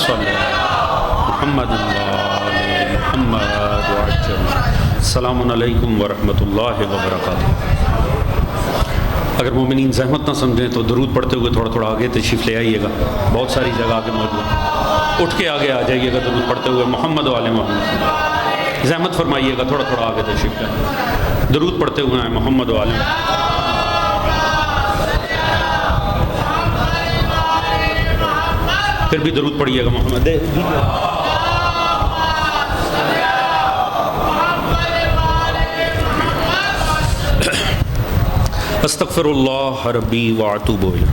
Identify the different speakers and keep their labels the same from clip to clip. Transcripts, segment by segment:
Speaker 1: صلی محمد محمد وعجل۔ السلام علیکم ورحمۃ اللہ وبرکاتہ۔ اگر مومنین زحمت نہ سمجھیں تو درود پڑھتے ہوئے تھوڑا تھوڑا آگے تشریف لے آئیے گا، بہت ساری جگہ آگے موجود، اٹھ کے آگے آ جائیے گا درود پڑھتے ہوئے محمد وعلی محمد۔ زحمت فرمائیے گا، تھوڑا تھوڑا آگے تشریف لے آئیے، درود پڑھتے ہوئے ہیں محمد وعلی۔ پھر بھی درود پڑھیے گا محمد۔ استغفر اللہ ربی واتوب الیہ۔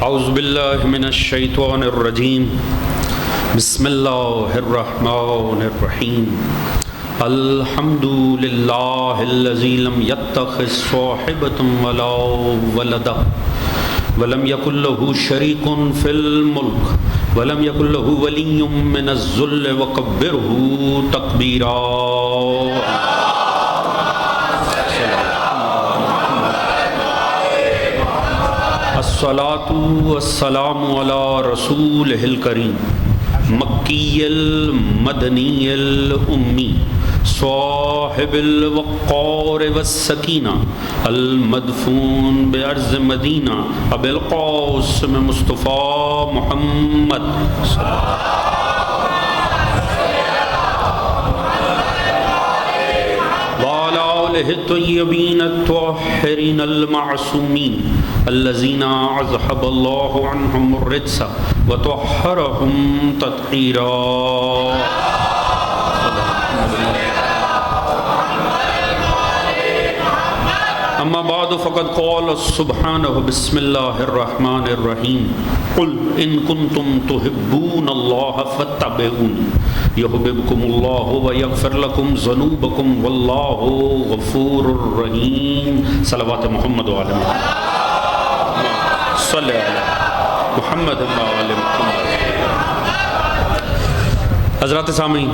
Speaker 1: اعوذ باللہ من الشیطان الرجیم، بسم اللہ الرحمن الرحیم۔ الحمد للہ الذی لم یتخذ صاحبۃ ولا ولدا ولم یکن لہ شریک فی الملک ولم یکن لہ ولی من الذل وکبرہ تکبیرا۔ الصلاۃ والسلام علی رسولہ الکریم، مکی المدنی الامی، صاحب الوقار والسکینہ، المدفون بارض مدینہ، ابی القاسم مصطفیٰ محمد وعلی آلہ الطیبین الطاہرین المعصومین الذین اذھب اللہ عنہم الرجس وطہرہم تطہیرا۔ اما بعد فقد قال سبحانہ بسم اللہ الرحمن الرحیم، قل ان کنتم تحبون اللہ فاتبعونی یحببکم اللہ ویغفر لکم ذنوبکم واللہ غفور الرحیم۔ صلوات محمد وعلی محمد صلی اللہ محمد وعلی محمد۔ حضرات سامعین،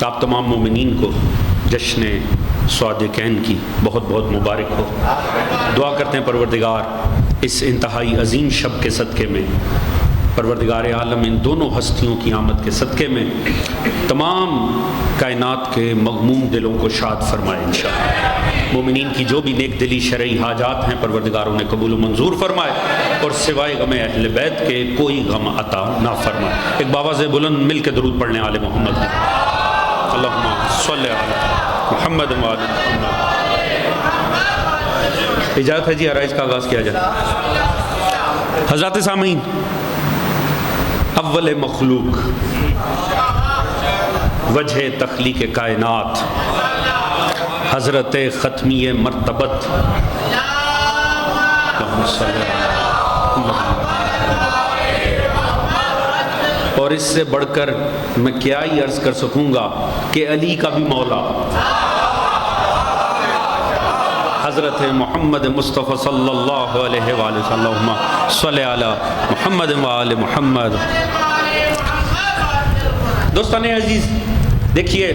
Speaker 1: آپ تمام مومنین کو جشن صادقین کی بہت بہت مبارک ہو۔ دعا کرتے ہیں پروردگار اس انتہائی عظیم شب کے صدقے میں، پروردگار عالم ان دونوں ہستیوں کی آمد کے صدقے میں تمام کائنات کے مغموم دلوں کو شاد فرمائے انشاءاللہ۔ مومنین کی جو بھی نیک دلی شرعی حاجات ہیں پروردگار انہیں قبول و منظور فرمائے، اور سوائے غم اہل بیت کے کوئی غم عطا نہ فرمائے۔ ایک باواز بلند مل کے درود پڑھنے آل محمد، اللہم صلی علی محمد وعلی محمد۔ اجازت ہے جی آرائش کا آغاز کیا جائے۔ حضرات سامعین، اول مخلوق، وجہ تخلیق کائنات، حضرت ختمی مرتبت، اور اس سے بڑھ کر میں کیا ہی عرض کر سکوں گا کہ علی کا بھی مولا حضرت محمد مصطفیٰ صلی اللہ علیہ وآلہ وسلم، صلی علی محمد وآل محمد۔ دوستان عزیز، دیکھیے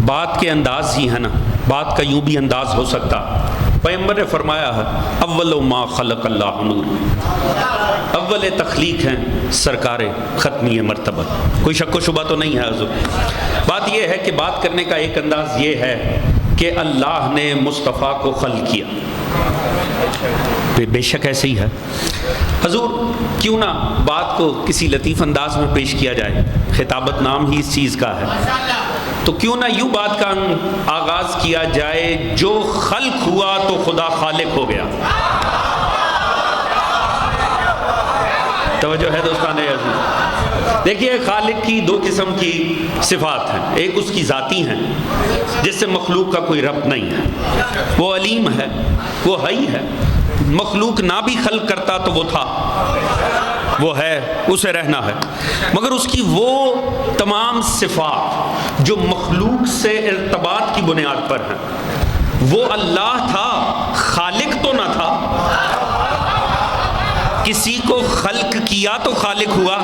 Speaker 1: بات کے انداز ہی ہے نا، بات کا یوں بھی انداز ہو سکتا۔ پیغمبر نے فرمایا ہے اول ما خلق اللہ نور، اول تخلیق ہیں سرکار ختمی مرتبت، کوئی شک و شبہ تو نہیں ہے حضور۔ بات یہ ہے کہ بات کرنے کا ایک انداز یہ ہے کہ اللہ نے مصطفیٰ کو خلق کیا، بے شک ایسے ہی ہے حضور۔ کیوں نہ بات کو کسی لطیف انداز میں پیش کیا جائے، خطابت نام ہی اس چیز کا ہے، تو کیوں نہ یوں بات کا آغاز کیا جائے، جو خلق ہوا تو خدا خالق ہو گیا۔ توجہ ہے دوستان عزیز؟ دیکھیے خالق کی دو قسم کی صفات ہیں، ایک اس کی ذاتی ہیں جس سے مخلوق کا کوئی ربط نہیں ہے، وہ علیم ہے، وہ حی ہے، مخلوق نہ بھی خلق کرتا تو وہ تھا، وہ ہے، اسے رہنا ہے، مگر اس کی وہ تمام صفات جو مخلوق سے ارتباط کی بنیاد پر ہیں، وہ اللہ تھا، خالق تو نہ تھا۔ کسی کو خلق کیا تو خالق ہوا،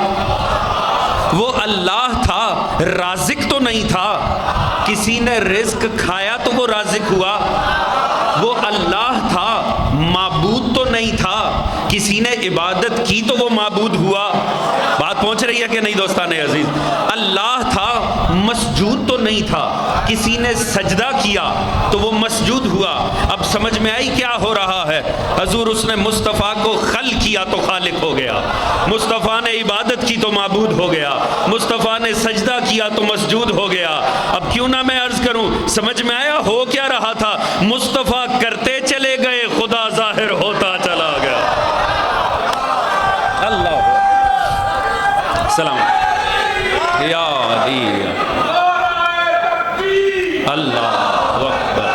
Speaker 1: وہ اللہ تھا، رازق تو نہیں تھا، کسی نے رزق کھایا تو وہ رازق ہوا، وہ اللہ تھا، معبود تو نہیں تھا، کسی نے عبادت کی تو وہ معبود ہوا۔ بات بات پہنچ رہی ہے کہ نہیں دوستان عزیز؟ اللہ تھا، مسجود تو نہیں تھا، کسی نے سجدہ کیا تو وہ مسجود ہوا۔ اب سمجھ میں آئی کیا ہو رہا ہے؟ حضور اس نے مصطفیٰ کو خلق کیا تو خالق ہو گیا، مصطفیٰ نے عبادت کی تو معبود ہو گیا، مصطفیٰ نے سجدہ کیا تو مسجود ہو گیا۔ اب کیوں نہ میں عرض کروں، سمجھ میں آیا ہو کیا رہا تھا؟ مصطفیٰ کرتے چلے گئے، خدا ظاہر ہوتا چلا گیا۔ اللہ سلام یا علی اللہ اکبر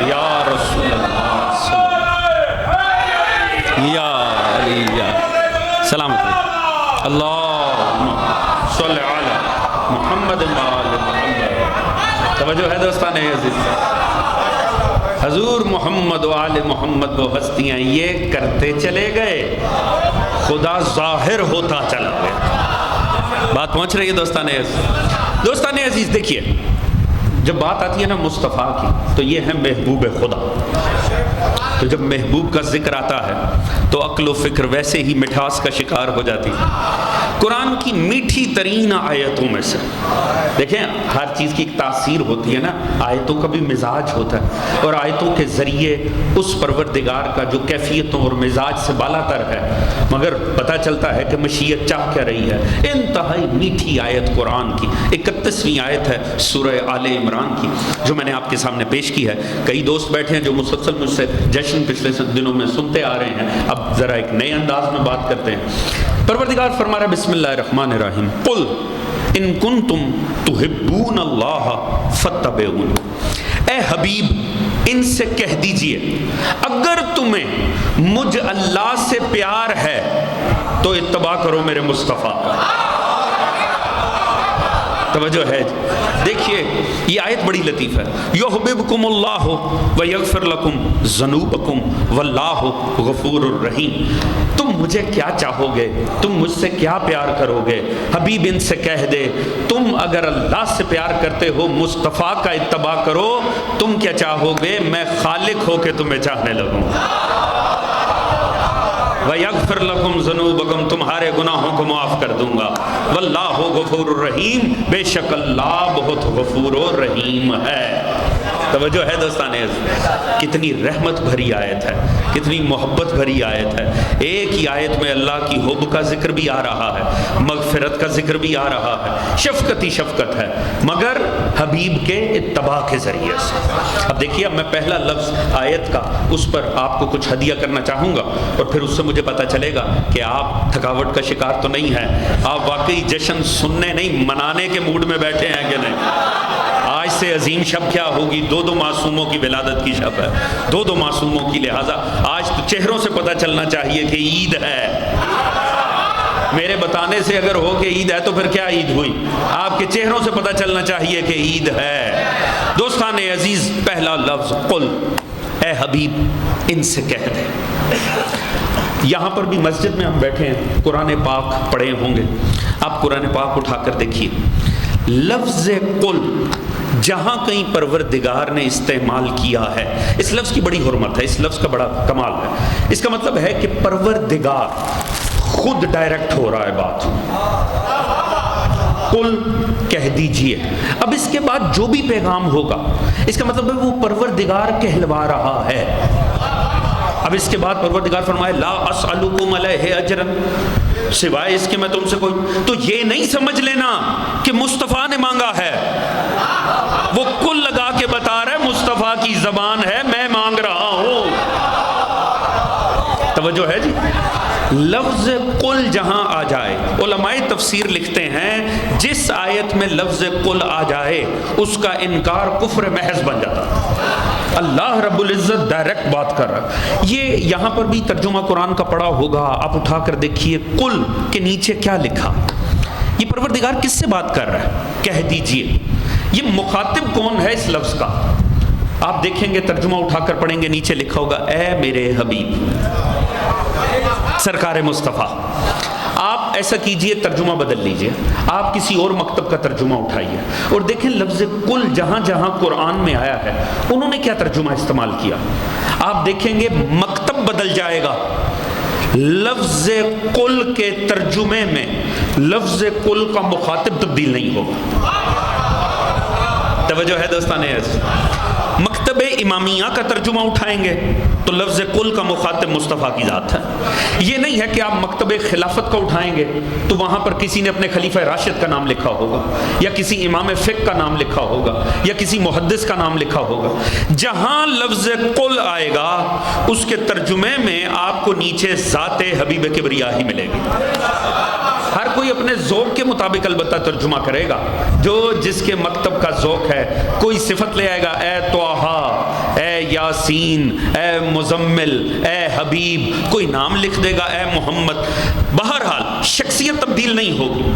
Speaker 1: یا رسول اللہ یا علی سلامت اللہم صلی علی محمد و آل محمد۔ توجہ ہے دوستان عزیز؟ حضور محمد و آل محمد وہ ہستیاں یہ کرتے چلے گئے، خدا ظاہر ہوتا چلا گیا۔ بات پہنچ رہی ہے دوستان عزیز؟ دوستان عزیز دیکھیے، جب بات آتی ہے نا مصطفیٰ کی تو یہ ہے محبوب خدا۔ تو جب محبوب کا ذکر آتا ہے تو عقل و فکر ویسے ہی مٹھاس کا شکار ہو جاتی ہے۔ قرآن کی میٹھی ترین آیتوں میں سے دیکھیں، ہر چیز کی ایک تاثیر ہوتی ہے نا، آیتوں کا بھی مزاج ہوتا ہے، اور آیتوں کے ذریعے اس پروردگار کا جو کیفیتوں اور مزاج سے بالا تر ہے، مگر پتہ چلتا ہے کہ مشیت چاہ کیا رہی ہے۔ انتہائی میٹھی آیت قرآن کی 31ویں آیت ہے سورہ آل عمران کی، جو میں نے آپ کے سامنے پیش کی ہے۔ کئی دوست بیٹھے ہیں جو مسلسل مجھ سے جشن پچھلے دنوں میں سنتے آ رہے ہیں، اب ذرا ایک نئے انداز میں بات کرتے ہیں۔ پروردگار فرما رہا ہے بسم اللہ الرحمن الرحیم، قل ان کنتم تحبون اللہ فاتبعونی۔ اے حبیب ان سے کہہ دیجئے اگر تمہیں مجھ اللہ سے پیار ہے تو اتباع کرو میرے مصطفیٰ کا۔ توجہ ہے؟ دیکھیے یہ آیت بڑی لطیف ہے۔ یحببکم اللہ ویغفر لکم ذنوبکم واللہ غفور الرحیم۔ تم مجھے کیا چاہو گے؟ تم مجھ سے کیا پیار کرو گے؟ حبیب ان سے کہہ دے تم اگر اللہ سے پیار کرتے ہو مصطفیٰ کا اتباع کرو، تم کیا چاہو گے؟ میں خالق ہو کے تمہیں چاہنے لگوں۔ وَيَغْفِرْ لَكُمْ ذُنُوبَكُمْ، تمہارے گناہوں کو معاف کر دوں گا۔ وَاللَّهُ غَفُورٌ رَحِيمٌ، بے شک اللہ بہت غفور و رحیم ہے۔ توجہ ہے دوستان عزیز؟ کتنی رحمت بھری آیت ہے، کتنی محبت بھری آیت ہے۔ ایک ہی آیت میں اللہ کی حب کا ذکر بھی آ رہا ہے، مغفرت کا ذکر بھی آ رہا ہے، شفقت ہی شفقت ہے، مگر حبیب کے اتباع کے ذریعے سے۔ اب دیکھیے، اب میں پہلا لفظ آیت کا اس پر آپ کو کچھ ہدیہ کرنا چاہوں گا، اور پھر اس سے مجھے پتہ چلے گا کہ آپ تھکاوٹ کا شکار تو نہیں ہیں، آپ واقعی جشن سننے نہیں منانے کے موڈ میں بیٹھے ہیں کہ نہیں۔ آج سے عظیم شب کیا ہوگی؟ دو معصوموں کی ولادت کی شب ہے، دو معصوموں کی، لہٰذا آج تو چہروں سے پتہ چلنا چاہیے کہ عید ہے۔ میرے بتانے سے اگر ہو کہ عید ہے تو پھر کیا عید ہوئی؟ آپ کے چہروں سے پتہ چلنا چاہیے کہ عید ہے۔ دوستان عزیز، پہلا لفظ قل، اے حبیب ان سے کہہ دے۔ یہاں پر بھی مسجد میں ہم بیٹھے ہیں، قرآن پاک پڑھے ہوں گے، آپ قرآن پاک اٹھا کر دیکھیے، لفظ قل جہاں کہیں پروردگار نے استعمال کیا ہے، اس لفظ کی بڑی حرمت ہے، اس لفظ کا بڑا کمال ہے۔ اس کا مطلب ہے کہ پروردگار خود ڈائریکٹ ہو رہا ہے بات۔ قل کہہ دیجئے، اب اس کے بعد جو بھی پیغام ہوگا اس کا مطلب ہے وہ پروردگار کہلوا رہا ہے۔ اب اس کے بعد پروردگار فرمائے لا اسألکم علیہ اجرا، سوائے اس کے میں تم سے کوئی، تو یہ نہیں سمجھ لینا کہ مصطفیٰ نے مانگا ہے، وہ کل لگا کے بتا رہا ہے مصطفیٰ کی زبان ہے، میں مانگ رہا ہوں۔ توجہ ہے جی؟ لفظ قل جہاں آ جائے، علماء تفسیر لکھتے ہیں جس آیت میں لفظ قل آ جائے اس کا انکار کفر محض بن جاتا۔ اللہ رب العزت ڈائریکٹ بات کر رہا ہے۔ یہ یہاں پر بھی ترجمہ قرآن کا پڑھا ہوگا، آپ اٹھا کر دیکھیے قل کے نیچے کیا لکھا، یہ پروردگار کس سے بات کر رہا ہے؟ کہہ دیجئے۔ یہ مخاطب کون ہے اس لفظ کا؟ آپ دیکھیں گے ترجمہ اٹھا کر پڑھیں گے، نیچے لکھا ہوگا اے میرے حبیب سرکار مصطفیٰ۔ آپ ایسا کیجئے، ترجمہ بدل لیجئے، آپ کسی اور مکتب کا ترجمہ اٹھائیے اور دیکھیں لفظ کل جہاں جہاں قرآن میں آیا ہے انہوں نے کیا ترجمہ استعمال کیا۔ آپ دیکھیں گے مکتب بدل جائے گا لفظ قل کے ترجمے میں لفظ قل کا مخاطب تبدیل نہیں ہوگا۔ توجہ ہے دوستان عزیز، مکتب امامیہ کا ترجمہ اٹھائیں گے تو لفظ قل کا مخاطب مصطفیٰ کی ذات ہے۔ یہ نہیں ہے کہ آپ مکتب خلافت کا اٹھائیں گے تو وہاں پر کسی نے اپنے خلیفہ راشد کا نام لکھا ہوگا، یا کسی امام فقہ کا نام لکھا ہوگا، یا کسی محدث کا نام لکھا ہوگا۔ جہاں لفظ قل آئے گا اس کے ترجمے میں آپ کو نیچے ذات حبیب کبریا ہی ملے گی۔ ہر کوئی اپنے ذوق کے مطابق البتہ ترجمہ کرے گا، جو جس کے مکتب کا ذوق ہے۔ کوئی صفت لے آئے گا، اے طٰہٰ، اے یاسین، اے مزمل، اے حبیب، کوئی نام لکھ دے گا، اے محمد۔ بہرحال شخصیت تبدیل نہیں ہوگی،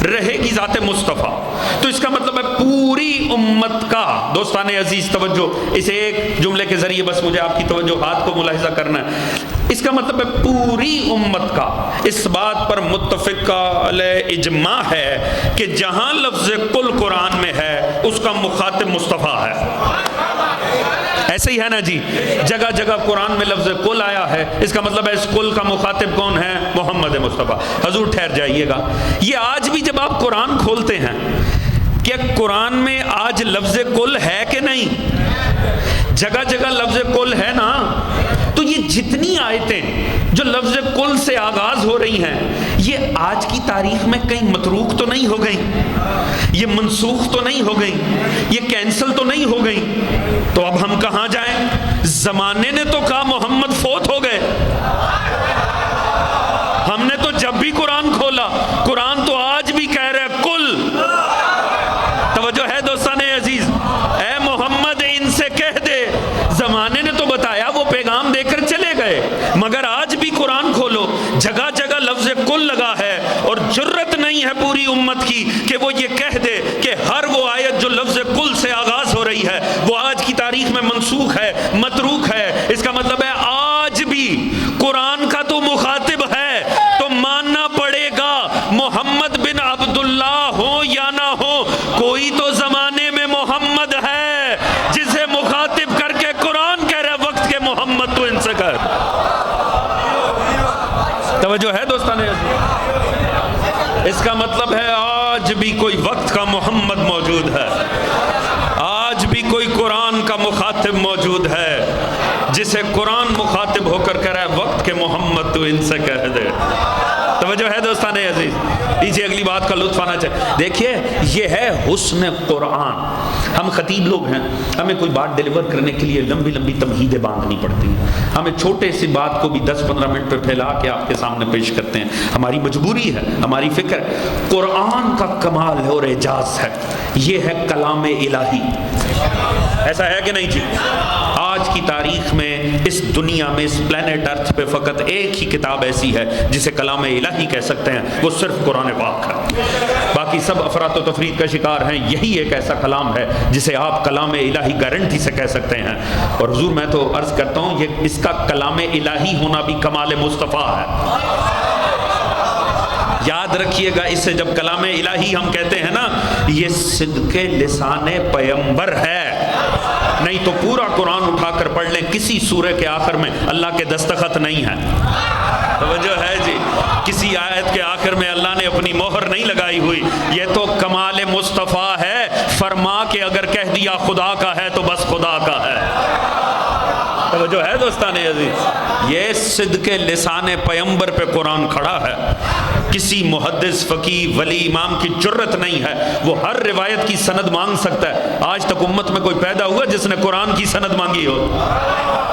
Speaker 1: رہے گی ذات مصطفیٰ۔ تو اس کا مطلب ہے پوری امت کا، دوستان عزیز توجہ، اس ایک جملے کے ذریعے بس مجھے آپ کی توجہات کو ملاحظہ کرنا ہے۔ اس کا مطلب ہے پوری امت کا اس بات پر متفق علیہ اجماع ہے کہ جہاں لفظ قل قرآن میں ہے اس کا مخاطب مصطفیٰ ہے۔ ایسے ہی ہے نا جی، جگہ جگہ قرآن میں لفظ قل آیا ہے، اس کا مطلب ہے اس قل کا مخاطب کون ہے؟ محمد مصطفیٰ۔ حضور ٹھہر جائیے گا، یہ آج بھی جب آپ قرآن کھولتے ہیں، کیا قرآن میں آج لفظ قل ہے کہ نہیں؟ جگہ جگہ لفظ قل ہے نا۔ تو یہ جتنی آیتیں جو لفظ قل سے آغاز ہو رہی ہیں، یہ آج کی تاریخ میں کہیں متروک تو نہیں ہو گئیں، یہ منسوخ تو نہیں ہو گئیں، یہ کینسل تو نہیں ہو گئیں۔ تو اب ہم کہاں جائیں؟ زمانے نے تو کہا محمد فوت ہو گئے، ہم نے تو جب بھی قرآن کھولا، قرآن تو آج بھی کہہ رہا ہے قل۔ توجہ ہے دوستان عزیز، اے محمد ان سے کہہ دے، زمانے نے تو بتایا، وہ پیغام دے کر چلے گئے، مگر آج بھی قرآن کھولو جگہ جگہ لفظ قل لگا ہے، اور جرت نہیں ہے پوری امت کی کہ وہ یہ کہہ دے کہ ہر وہ آیت جو لفظ قل سے آغاز ہو رہی ہے وہ آج کی تاریخ میں منسوخ ہے، متروک ہے۔ اس کا مطلب ہے آج بھی قرآن کا تو مخاطب ہے، تو ماننا پڑے گا محمد بن عبداللہ ہو یا نہ ہو، کوئی تو زمانے میں محمد ہے جسے مخاطب کر کے قرآن کہہ رہا ہے وقت کے محمد تو ان سے کہہ۔ توجہ ہے دوستان، اس کا مطلب ہے آج بھی کوئی وقت کا محمد موجود ہے، آج بھی کوئی قرآن کا مخاطب موجود ہے جسے قرآن مخاطب ہو کر کہہ رہا ہے وقت کے محمد تو ان سے کہہ دے۔ توجہ ہے دوستان عزیز، لیجیے اگلی بات کا لطف آنا چاہیے۔ دیکھیے یہ ہے حسن قرآن۔ ہم خطیب لوگ ہیں، ہمیں کوئی بات ڈیلیور کرنے کے لیے لمبی لمبی تمہیدیں باندھنی پڑتی ہیں، ہمیں چھوٹے سی بات کو بھی 10-15 منٹ پہ پھیلا کے آپ کے سامنے پیش کرتے ہیں، ہماری مجبوری ہے، ہماری فکر ہے۔ قرآن کا کمال اور اعجاز ہے، یہ ہے کلام الہی۔ ایسا ہے کہ نہیں جی؟ آج کی تاریخ میں اس دنیا میں اس پلانٹ ارتھ پہ فقط ایک ہی کتاب ایسی ہے جسے کلام الہی کہہ سکتے ہیں، وہ صرف قرآن پاک ہے۔ باقی سب افراط و تفرید کا شکار ہیں، یہی ایک ایسا کلام ہے جسے آپ کلام الہی گارنٹی سے کہہ سکتے ہیں۔ اور حضور میں تو عرض کرتا ہوں یہ اس کا کلام الہی ہونا بھی کمال مصطفیٰ ہے۔ یاد رکھیے گا، اس سے جب کلام الہی ہم کہتے ہیں نا، یہ صدق لسان پیغمبر ہے، نہیں تو پورا قرآن اٹھا کر پڑھ لیں، کسی سورہ کے آخر میں اللہ کے دستخط نہیں ہے۔ توجہ ہے جی، کسی آیت کے آخر میں اللہ نے اپنی مہر نہیں لگائی ہوئی، یہ تو کمال مصطفیٰ ہے۔ فرما کے اگر کہہ دیا خدا کا ہے تو بس خدا کا ہے۔ توجہ ہے دوستان عزیز، یہ صدق لسان پیغمبر پہ قرآن کھڑا ہے، کسی محدث فقیہ ولی امام کی جرت نہیں ہے، وہ ہر روایت کی سند مانگ سکتا ہے۔ آج تک امت میں کوئی پیدا ہوا جس نے قرآن کی سند مانگی ہو؟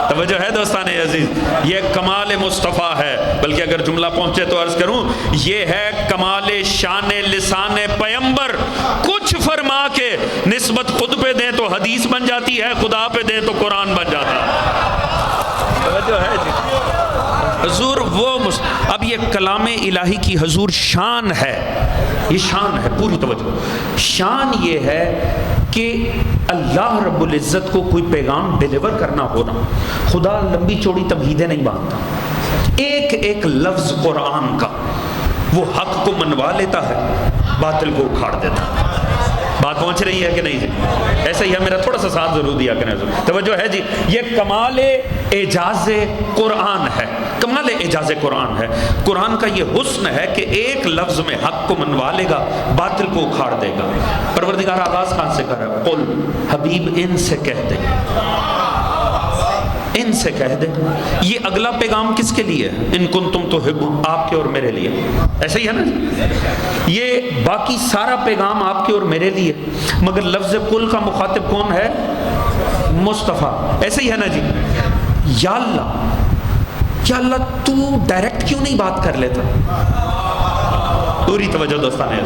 Speaker 1: توجہ ہے دوستان عزیز، یہ کمال مصطفیٰ ہے۔ بلکہ اگر جملہ پہنچے تو عرض کروں، یہ ہے کمال شان لسان پیغمبر۔ کچھ فرما کے نسبت خود پہ دیں تو حدیث بن جاتی ہے، خدا پہ دیں تو قرآن بن جاتا ہے۔ توجہ ہے جی، حضور وہ اب یہ کلام الہی کی حضور شان ہے، یہ شان ہے، پوری توجہ۔ شان یہ ہے کہ اللہ رب العزت کو کوئی پیغام ڈیلیور کرنا ہونا، خدا لمبی چوڑی تمہیدیں نہیں باندھتا، ایک ایک لفظ قرآن کا وہ حق کو منوا لیتا ہے، باطل کو اکھاڑ دیتا ہے۔ بات پہنچ رہی ہے کہ نہیں جی؟ ایسا ہی ہے، میرا تھوڑا سا ساتھ ضرور دیا کریں. توجہ ہے جی. یہ کمال اعجاز قرآن ہے، کمال اعجاز قرآن ہے. قرآن کا یہ حسن ہے کہ ایک لفظ میں حق کو منوا لے گا، باطل کو اکھاڑ دے گا. پروردگار آغاز کہاں سے کر رہا ہے؟ قل، حبیب ان سے کہہ دے، ان سے کہہ دے. یہ اگلا پیغام کس کے لیے؟ ان کنتم تحبون، آپ کے اور میرے لیے. ایسا ہی ہے نا جی؟ یہ باقی سارا پیغام آپ کے اور میرے لیے، مگر لفظ کل کا مخاطب کون ہے؟ مصطفیٰ. ایسا ہی ہے نا جی؟ یا اللہ تو ڈائریکٹ کیوں نہیں بات کر لیتا؟ پوری توجہ دوستان ہے.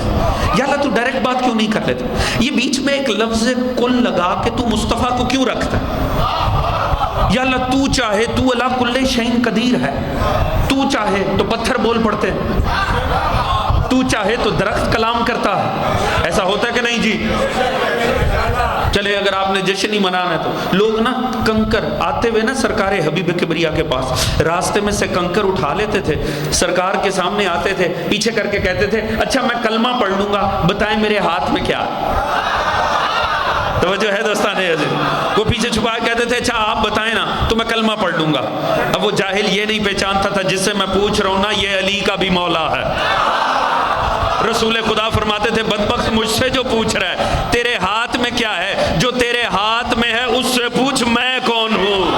Speaker 1: یا اللہ تو ڈائریکٹ بات کیوں نہیں کر لیتا؟ یہ بیچ میں ایک لفظ کل لگا کے تو مصطفیٰ کو کیوں رکھتا ہے؟ یا اللہ تو چاہے تو علی کل شیء قدیر ہے، تو چاہے تو پتھر بول پڑتے ہیں، تو چاہے تو درخت کلام کرتا ہے. ایسا ہوتا ہے کہ نہیں جی؟ چلے اگر آپ نے جشن ہی منانا ہے تو لوگ نا کنکر آتے ہوئے نا سرکار حبیب کبریا کے پاس راستے میں سے کنکر اٹھا لیتے تھے، سرکار کے سامنے آتے تھے، پیچھے کر کے کہتے تھے اچھا میں کلمہ پڑھ لوں گا، بتائیں میرے ہاتھ میں کیا. توجہ ہے دوستان عزیز؟ وہ پیچھے چھپا کہتے تھے اچھا آپ بتائیں نا تو میں کلمہ پڑھ لوں گا. اب وہ جاہل یہ نہیں پہچانتا تھا جس سے میں پوچھ رہا ہوں نا یہ علی کا بھی مولا ہے. رسول خدا فرماتے تھے بدبخت مجھ سے جو پوچھ رہا ہے تیرے ہاتھ میں کیا ہے؟ جو تیرے ہاتھ میں ہے اس سے پوچھ میں کون ہوں.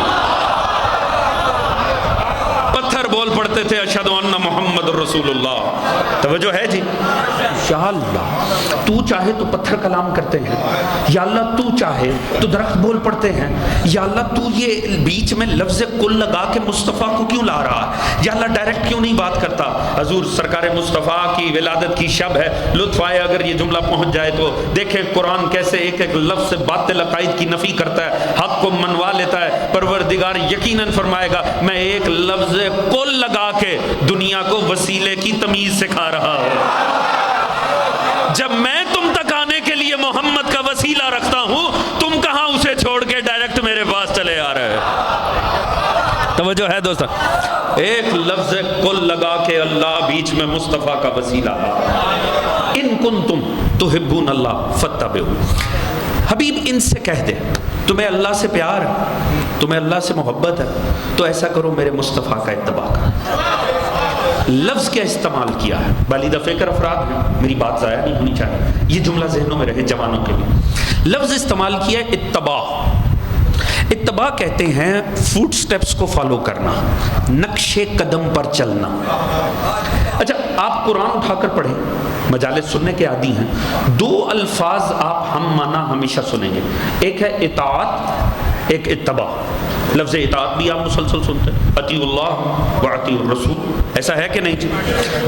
Speaker 1: پتھر بول پڑتے تھے اشہد ان محمد رسول اللہ. توجہ ہے جی؟ یا اللہ تو چاہے تو پتھر کلام کرتے ہیں، یا اللہ تو چاہے تو درخت بول پڑتے ہیں، یا اللہ تو یہ بیچ میں لفظ کل لگا کے مصطفیٰ کو کیوں لا رہا ہے؟ یا اللہ ڈائریکٹ کیوں نہیں بات کرتا؟ حضور سرکار مصطفیٰ کی ولادت کی شب ہے، لطف آئے اگر یہ جملہ پہنچ جائے تو دیکھیں قرآن کیسے ایک ایک لفظ سے باطل عقائد کی نفی کرتا ہے، حق کو منوا لیتا ہے. پروردگار یقیناً فرمائے گا میں ایک لفظ کل لگا کے دنیا کو وسیلے کی تمیز سکھا رہا ہوں. جب میں تم تک آنے کے لیے محمد کا وسیلہ رکھتا ہوں، تم کہاں اسے چھوڑ کے ڈائریکٹ میرے پاس چلے آ رہے ہیں. توجہ ہے دوستو؟ ایک لفظ کل لگا کے اللہ بیچ میں مصطفیٰ کا وسیلہ. ان کنتم تحبون اللہ فاتبعوا. حبیب ان سے کہہ دے تمہیں اللہ سے پیار ہے، تمہیں اللہ سے محبت ہے تو ایسا کرو میرے مصطفیٰ کا اتباع کرو. لفظ کیا استعمال کیا ہے؟ بالیدہ فکر افراد ہیں، میری بات ضائع نہیں ہونی چاہیے، یہ جملہ ذہنوں میں رہے جوانوں کے بھی. لفظ استعمال کیا ہے اتباع. اتباع کہتے ہیں فوٹ سٹیپس کو فالو کرنا، نقش قدم پر چلنا. اچھا آپ قرآن اٹھا کر پڑھیں، مجالس سننے کے عادی ہیں، دو الفاظ آپ ہم مانا ہمیشہ سنیں گے، ایک ہے اطاعت، ایک اتباع. لفظ اطاعت بھی آپ مسلسل سنتے ہیں، اطیعوا اللہ و اطیعوا الرسول. ایسا ہے کہ نہیں جی؟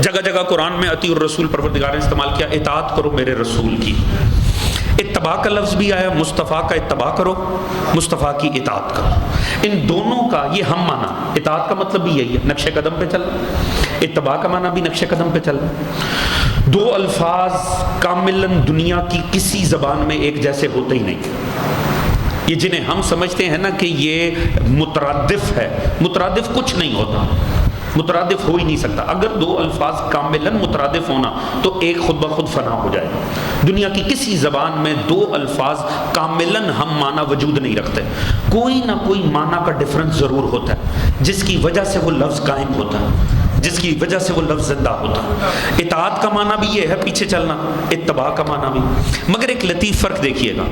Speaker 1: جگہ جگہ قرآن میں اطیعوا الرسول پروردگار نے استعمال کیا، اطاعت کرو میرے رسول کی. اتباع کا لفظ بھی آیا، مصطفیٰ کا اتباع کرو، مصطفیٰ کی اطاعت کرو. ان دونوں کا یہ ہم مانا، اطاعت کا مطلب بھی یہی ہے نقش قدم پہ چلنا، اتباع کا مانا بھی نقش قدم پہ چلنا. دو الفاظ کاملاً دنیا کی کسی زبان میں ایک جیسے ہوتے ہی نہیں. یہ جنہیں ہم سمجھتے ہیں نا کہ یہ مترادف ہے، مترادف کچھ نہیں ہوتا، مترادف ہو ہی نہیں سکتا. اگر دو الفاظ کاملاً مترادف ہونا تو ایک خود بخود فنا ہو جائے. دنیا کی کسی زبان میں دو الفاظ کاملاً ہم معنی وجود نہیں رکھتے، کوئی نہ کوئی معنی کا ڈفرنس ضرور ہوتا ہے جس کی وجہ سے وہ لفظ قائم ہوتا ہے، جس کی وجہ سے وہ لفظ زندہ ہوتا ہے. اطاعت کا معنی بھی یہ ہے پیچھے چلنا، اتباع کا معنی بھی. مگر ایک لطیف فرق دیکھیے گا،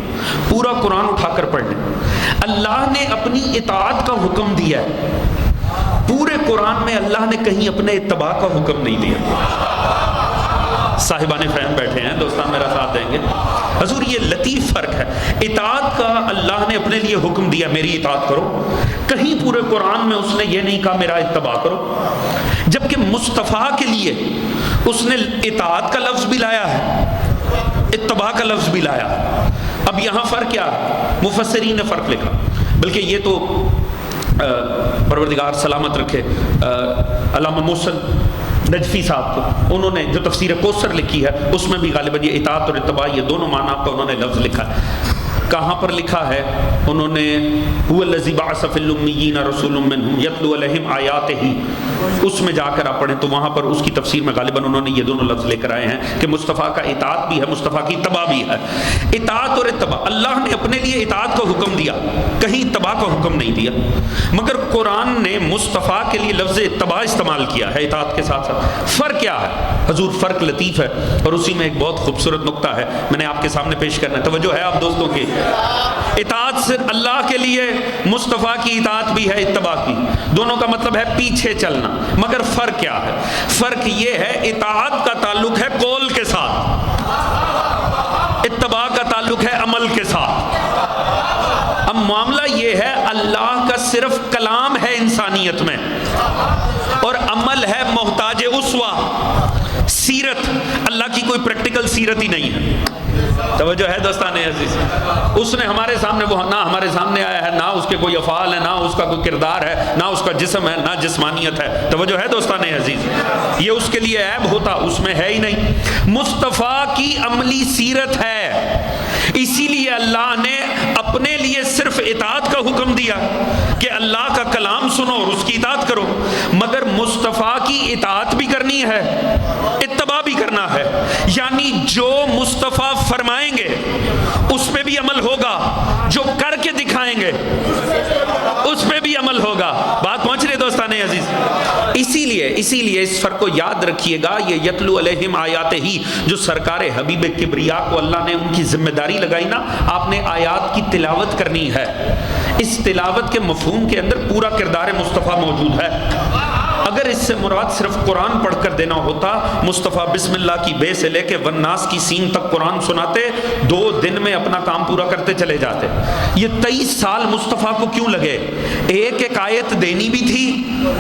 Speaker 1: پورا قرآن اٹھا کر پڑھ لیں، اللہ نے اپنی اطاعت کا حکم دیا ہے، پورے قرآن میں اللہ نے کہیں اپنے اتباع کا حکم نہیں دیا. صاحبان فہم بیٹھے ہیں دوستان میرا ساتھ دیں گے. حضور یہ لطیف فرق ہے، اطاعت کا اللہ نے اپنے لیے حکم دیا میری اطاعت کرو، کہیں پورے قرآن میں اس نے یہ نہیں کہا میرا اتباع کرو. جبکہ مصطفیٰ کے لیے اس نے اطاعت کا لفظ بھی لایا ہے، اتباع کا لفظ بھی لایا ہے. اب یہاں فرق کیا ہے؟ مفسرین نے فرق لکھا، بلکہ یہ تو پروردگار سلامت رکھے علامہ محسن نجفی صاحب کو، انہوں نے جو تفسیر کوثر لکھی ہے اس میں بھی غالباً یہ اطاعت اور اتباع یہ دونوں معنی کا انہوں نے لفظ لکھا ہے. کہاں پر لکھا ہے؟ انہوں نے هو الذی بعث فی الامیین رسول منہم یتلو علیہم آیاتہ، اس میں جا کر آپ پڑھیں تو وہاں پر اس کی تفسیر میں غالباً انہوں نے یہ دونوں لفظ لے کر آئے ہیں کہ مصطفیٰ کا اطاعت بھی ہے، مصطفیٰ کی اتباع بھی ہے۔ اطاعت اور اتباع، اللہ نے اپنے لیے اطاعت کا حکم دیا، کہیں اتباع کا حکم نہیں دیا، مگر قرآن نے مصطفیٰ کے لیے لفظ اتباع استعمال کیا ہے اطاعت کے ساتھ ساتھ۔ فرق کیا ہے حضور؟ فرق لطیف ہے، اور اسی میں ایک بہت خوبصورت نقطہ ہے، میں نے آپ کے سامنے پیش کرنا ہے، توجہ ہے آپ دوستوں کی؟ اطاعت صرف اللہ کے لیے، مصطفیٰ کی اطاعت بھی ہے، اتباع کی، دونوں کا مطلب ہے پیچھے چلنا، مگر فرق کیا ہے؟ فرق یہ ہے اطاعت کا تعلق ہے قول کے ساتھ، اتباع کا تعلق ہے عمل کے ساتھ۔ اب معاملہ یہ ہے اللہ کا صرف کلام ہے انسانیت میں، اور عمل ہے محتاج اسوہ، سیرت، اللہ کی کوئی پریکٹیکل سیرت ہی نہیں ہے۔ توجہ ہے دوستان عزیز؟ اس نے ہمارے سامنے وہ نہ ہمارے سامنے آیا ہے، نہ اس کے کوئی افعال ہے، نہ اس کا کوئی کردار ہے، نہ اس کا جسم ہے، نہ جسمانیت ہے۔ توجہ ہے دوستان عزیز؟ یہ اس کے لیے عیب ہوتا، اس میں ہے ہی نہیں۔ مصطفیٰ کی عملی سیرت ہے، اسی لیے اللہ نے اپنے لیے صرف اطاعت کا حکم دیا کہ اللہ کا کلام سنو اور اس کی اطاعت کرو، مگر مصطفیٰ کی اطاعت بھی کرنی ہے، اتباع بھی کرنا ہے، یعنی جو مصطفیٰ فرمائیں گے اس پہ بھی عمل ہوگا، جو کر کے دکھائیں گے اس پہ بھی عمل ہوگا۔ بات پہنچ رہی ہے دوستان عزیز؟ اسی لیے اس فرق کو یاد رکھیے گا، یہ یتلو علیہم آیاتہ ہی، جو سرکار حبیب کبریا کو اللہ نے ان کی ذمہ داری لگائی نا، آپ نے آیات کی تلاوت کرنی ہے، اس تلاوت کے مفہوم کے اندر پورا کردار مصطفیٰ موجود ہے۔ اگر اس سے مراد صرف قرآن پڑھ کر دینا ہوتا، مصطفیٰ بسم اللہ کی بے سے لے کے والناس کی سین تک قرآن سناتے، 2 دن میں اپنا کام پورا کرتے چلے جاتے۔ یہ 23 سال مصطفیٰ کو کیوں لگے؟ ایک ایک آیت دینی بھی تھی،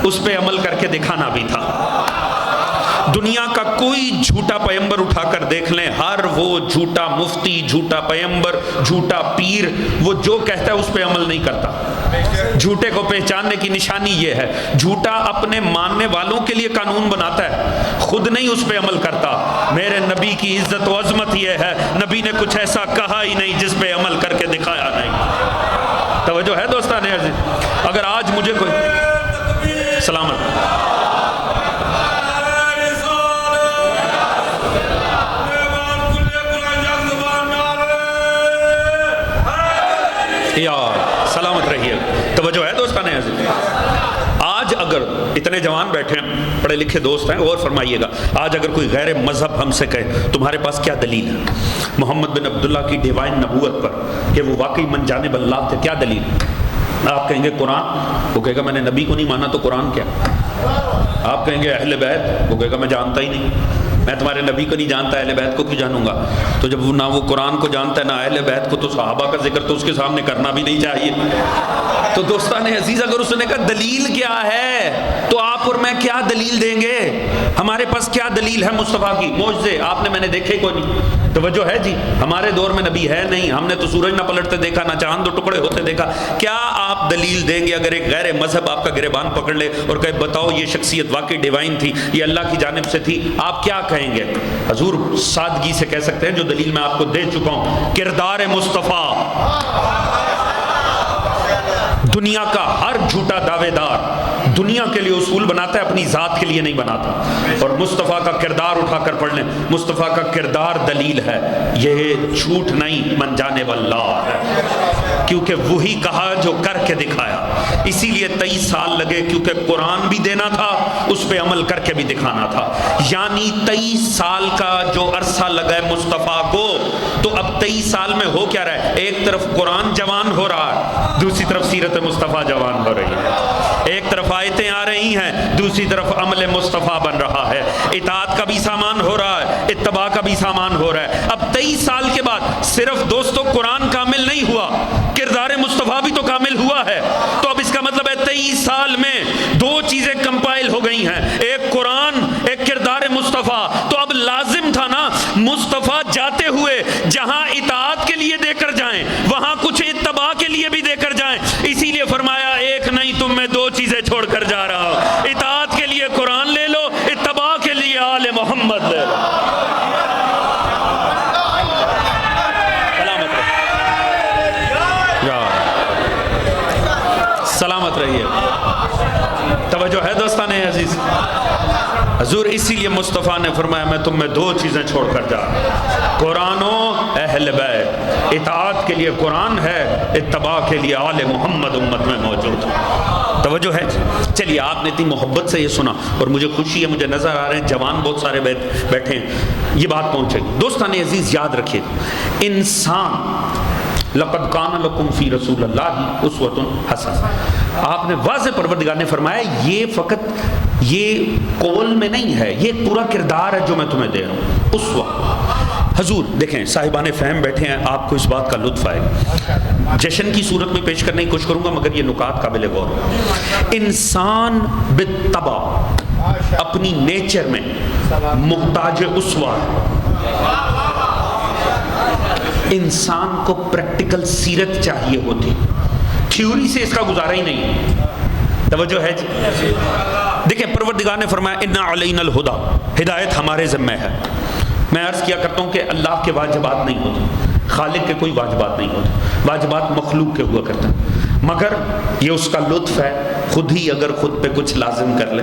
Speaker 1: اس پہ عمل کر کے دکھانا بھی تھا۔ دنیا کا کوئی جھوٹا پیغمبر اٹھا کر دیکھ لیں، ہر وہ جھوٹا مفتی، جھوٹا پیغمبر، جھوٹا پیر، وہ جو کہتا ہے اس پہ عمل نہیں کرتا۔ جھوٹے کو پہچاننے کی نشانی یہ ہے، جھوٹا اپنے ماننے والوں کے لیے قانون بناتا ہے، خود نہیں اس پہ عمل کرتا۔ میرے نبی کی عزت و عظمت یہ ہے، نبی نے کچھ ایسا کہا ہی نہیں جس پہ عمل کر کے دکھایا نہیں۔ توجہ ہے دوستان عزیز؟ اگر آج مجھے کوئی سلامت یار سلامت رہیے، توجہ ہے دوستان عزیز؟ آج اگر اتنے جوان بیٹھے ہیں، پڑھے لکھے دوست ہیں، غور فرمائیے گا، آج اگر کوئی غیر مذہب ہم سے کہے تمہارے پاس کیا دلیل ہے محمد بن عبداللہ کی ڈیوائن نبوت پر کہ وہ واقعی من جانب اللہ تھے، کیا دلیل؟ آپ کہیں گے قرآن، وہ کہے گا میں نے نبی کو نہیں مانا تو قرآن کیا؟ آپ کہیں گے اہل بیت، وہ کہے گا میں جانتا ہی نہیں، میں تمہارے نبی کو نہیں جانتا، اہل بیت کو کیوں جانوں گا؟ تو جب وہ نہ وہ قرآن کو جانتا ہے نہ اہل بیت کو، تو صحابہ کا ذکر تو اس کے سامنے کرنا بھی نہیں چاہیے۔ تو دوستان عزیز، اگر اس نے کہا دلیل کیا ہے، تو آپ اور میں کیا دلیل دیں گے؟ ہمارے پاس کیا دلیل ہے مصطفیٰ کی؟ معجزے آپ نے میں نے دیکھے کوئی نہیں۔ توجہ ہے جی؟ ہمارے دور میں نبی ہے نہیں، ہم نے تو سورج نہ پلٹتے دیکھا، نہ چاند دو ٹکڑے ہوتے دیکھا۔ کیا آپ دلیل دیں گے اگر ایک غیر مذہب آپ کا گریبان پکڑ لے اور کہے بتاؤ یہ شخصیت واقعی ڈیوائن تھی، یہ اللہ کی جانب سے تھی، آپ کیا کہیں گے؟ حضور سادگی سے کہہ سکتے ہیں جو دلیل میں آپ کو دے چکا ہوں، کردار مصطفیٰ۔ دنیا کا ہر جھوٹا دعوے دار دنیا کے لیے اصول بناتا ہے، اپنی ذات کے لیے نہیں بناتا۔ اور مصطفیٰ کا کردار اٹھا کر پڑھ لیں، مصطفیٰ کا کردار دلیل ہے، یہ جھوٹ نہیں، من جانب اللہ ہے، کیونکہ وہی کہا جو کر کے دکھایا۔ اسی لیے 23 سال لگے، کیونکہ قرآن بھی دینا تھا، اس پہ عمل کر کے بھی دکھانا تھا۔ یعنی 23 سال کا جو عرصہ لگا ہے مصطفیٰ کو، تو اب 23 سال میں ہو کیا رہا ہے؟ ایک طرف قرآن جوان ہو رہا ہے، دوسری طرف سیرت مصطفیٰ جوان ہو رہی ہے۔ ایک طرف آیتیں آ رہی ہیں، دوسری طرف عمل مصطفیٰ بن رہا ہے۔ اطاعت کا بھی سامان ہو رہا ہے، اتباع کا بھی سامان ہو رہا ہے۔ اب 23 سال کے بعد صرف دوستو قرآن کامل نہیں ہوا، کردار مصطفیٰ بھی تو کامل ہوا ہے۔ تو اب اس کا مطلب ہے 23 سال میں 2 چیزیں کمپائل ہو گئی ہیں، ایک قرآن، ایک کردار مصطفیٰ۔ تو اب لازم تھا نا مصطفیٰ جاتے ہوئے جہاں اطاعت کے لیے دے کر جائیں، وہاں کچھ اتباع کے لیے بھی دے کر جائیں۔ اسی لیے فرمایا ایک نہیں تم میں 2 چیزیں چھوڑ کر جا رہا ہوں، اطاعت کے لیے قرآن لے لو، اتباع کے لیے آل محمد لے لو۔ حضور اسی لیے مصطفیٰ نے فرمایا میں تم میں 2 چیزیں چھوڑ کر جا رہا ہوں، قرآن و اہل بیت۔ اطاعت کے لیے قرآن ہے، اتباع کے لیے آل محمد امت میں موجود ہے۔ توجہ ہے؟ چلیے، آپ نے اتنی محبت سے یہ سنا اور مجھے خوشی ہے، مجھے نظر آ رہے ہیں جوان بہت سارے بیٹھے ہیں، یہ بات پہنچے گی۔ دوستان عزیز یاد رکھیے، انسان لقد کان لکم فی رسول اللہ اسوۃ حسنہ، آپ نے واضح پروردگار نے فرمایا یہ فقط یہ قول میں نہیں ہے، یہ ایک پورا کردار ہے جو میں تمہیں دے رہا ہوں، اسوہ۔ حضور دیکھیں صاحبان فہم بیٹھے ہیں، آپ کو اس بات کا لطف آئے گا، جشن کی صورت میں پیش کرنے کی کوشش کروں گا مگر یہ نکات قابل غور ہیں۔ انسان بالطبع اپنی نیچر میں محتاج اسوہ ہے، انسان کو پریکٹیکل سیرت چاہیے ہوتی، تھیوری سے اس کا گزارا ہی نہیں۔ توجہ ہے جی؟ دیکھیں پروردگار نے فرمایا اِنَّ عَلَيْنَا الْهُدَى، ہدایت ہمارے ذمہ ہے۔ میں عرض کیا کرتا ہوں کہ اللہ کے واجبات نہیں ہوتے، خالق کے کوئی واجبات نہیں ہوتے، واجبات مخلوق کے ہوا کرتے ہیں، مگر یہ اس کا لطف ہے خود ہی اگر خود پہ کچھ لازم کر لے۔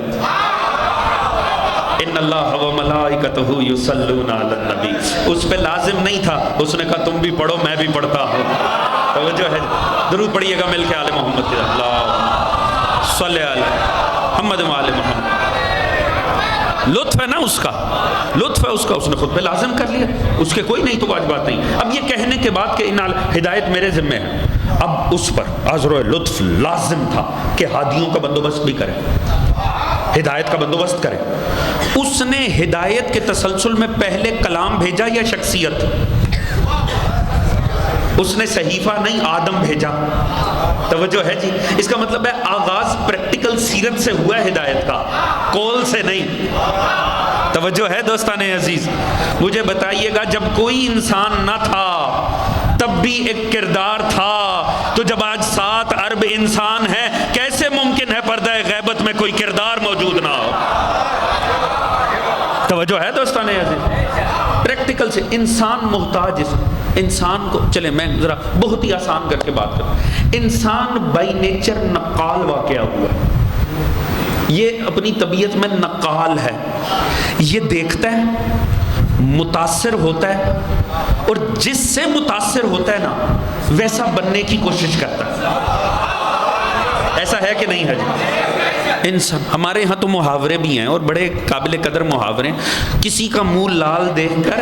Speaker 1: ان اللہ و ملائکتہ یصلون علی النبی، اس پہ لازم نہیں تھا، اس نے کہا تم بھی پڑھو میں بھی پڑھتا ہوں۔ توجہ ہے؟ درود پڑھیے گا مل کے آل محمد کی، اللہ صلی علی محمد و آل محمد۔ لطف ہے نا اس کا، لطف ہے اس کا، اس نے خود پہ لازم کر لیا، اس کے کوئی نہیں تو واجبات نہیں۔ اب یہ کہنے کے بعد کہ ہدایت میرے ذمہ ہے، اب اس پر عذر و لطف لازم تھا کہ ہادیوں کا بندوبست بھی کرے، ہدایت کا بندوبست کرے۔ اس نے ہدایت کے تسلسل میں پہلے کلام بھیجا یا شخصیت؟ اس نے صحیفہ نہیں آدم بھیجا۔ توجہ ہے جی؟ اس کا مطلب ہے آغاز پریکٹیکل سیرت سے ہوا ہے ہدایت کا، قول سے نہیں۔ توجہ ہے دوستان عزیز؟ مجھے بتائیے گا جب کوئی انسان نہ تھا تب بھی ایک کردار تھا، تو جب آج 7 ارب انسان ہے کیسے ممکن ہے پردہ غیبت میں کوئی کردار موجود نہ ہو؟ توجہ ہے دوستان عزیز؟ پریکٹیکل سے انسان محتاج، انسان کو چلے میں ذرا بہت ہی آسان کر کے بات کروں، انسان بائی نیچر نقال واقعہ ہوا ہے، یہ اپنی طبیعت میں نقال ہے، یہ دیکھتا ہے، متاثر ہوتا ہے، اور جس سے متاثر ہوتا ہے نا ویسا بننے کی کوشش کرتا ہے۔ ایسا ہے کہ نہیں ہے جی؟ انسان ہمارے یہاں تو محاورے بھی ہیں اور بڑے قابل قدر محاورے، کسی کا منہ لال دیکھ کر،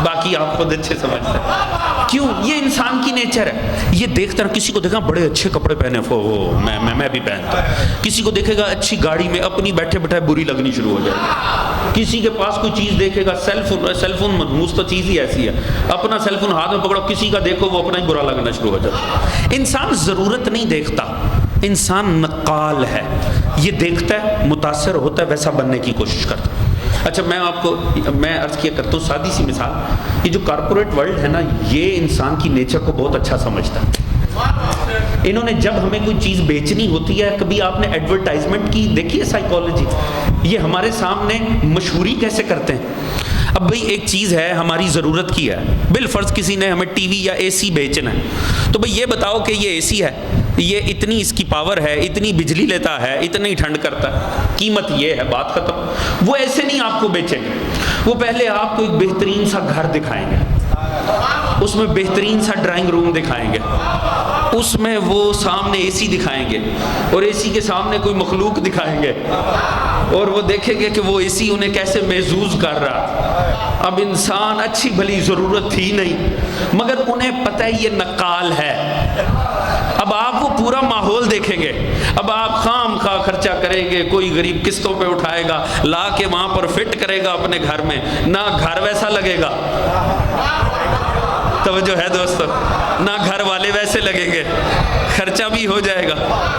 Speaker 1: باقی آپ خود اچھے سمجھتے ہیں کیوں، یہ انسان کی نیچر ہے، یہ دیکھتا ہے کسی کو دیکھا بڑے اچھے کپڑے پہنے میں بھی پہنتا ہوں، کسی کو دیکھے گا اچھی گاڑی میں، اپنی بیٹھے بیٹھے بری لگنی شروع ہو جائے گی، کسی کے پاس کوئی چیز دیکھے گا، سیل فون منحوس تو چیز ہی ایسی ہے، اپنا سیل فون ہاتھ میں پکڑو کسی کا دیکھو وہ اپنا ہی برا لگنا شروع ہو جاتا ہے۔ انسان ضرورت نہیں دیکھتا، انسان نقال ہے، یہ دیکھتا ہے، متاثر ہوتا ہے، ویسا بننے کی کوشش کرتا ہے۔ اچھا میں عرض کیا کرتا ہوں سادی سی مثال، یہ جو کارپوریٹ ورلڈ ہے نا یہ انسان کی نیچر کو بہت اچھا سمجھتا ہے۔ انہوں نے جب ہمیں کوئی چیز بیچنی ہوتی ہے، کبھی آپ نے ایڈورٹائزمنٹ کی دیکھی ہے سائیکالوجی، یہ ہمارے سامنے مشہوری کیسے کرتے ہیں۔ اب بھئی ایک چیز ہے ہماری ضرورت کی ہے، بالفرض کسی نے ہمیں ٹی وی یا اے سی بیچنا ہے، تو بھئی یہ بتاؤ کہ یہ اے سی ہے، یہ اتنی اس کی پاور ہے، اتنی بجلی لیتا ہے، اتنی ٹھنڈ کرتا ہے، قیمت یہ ہے، بات ختم۔ وہ ایسے نہیں آپ کو بیچیں گے، وہ پہلے آپ کو ایک بہترین سا گھر دکھائیں گے، اس میں بہترین سا ڈرائنگ روم دکھائیں گے، اس میں وہ سامنے اے سی دکھائیں گے، اور اے سی کے سامنے کوئی مخلوق دکھائیں گے، اور وہ دیکھیں گے کہ وہ اے سی انہیں کیسے محظوظ کر رہا۔ اب انسان اچھی بھلی ضرورت تھی نہیں، مگر انہیں پتہ ہے یہ نقال ہے۔ اب آپ وہ پورا ماحول دیکھیں گے، اب آپ خام خواہ خرچہ کریں گے، کوئی غریب قسطوں پہ اٹھائے گا، لا کے وہاں پر فٹ کرے گا اپنے گھر میں، نہ گھر ویسا لگے گا، توجہ ہے دوستو، نہ گھر والے ویسے لگیں گے، خرچہ بھی ہو جائے گا،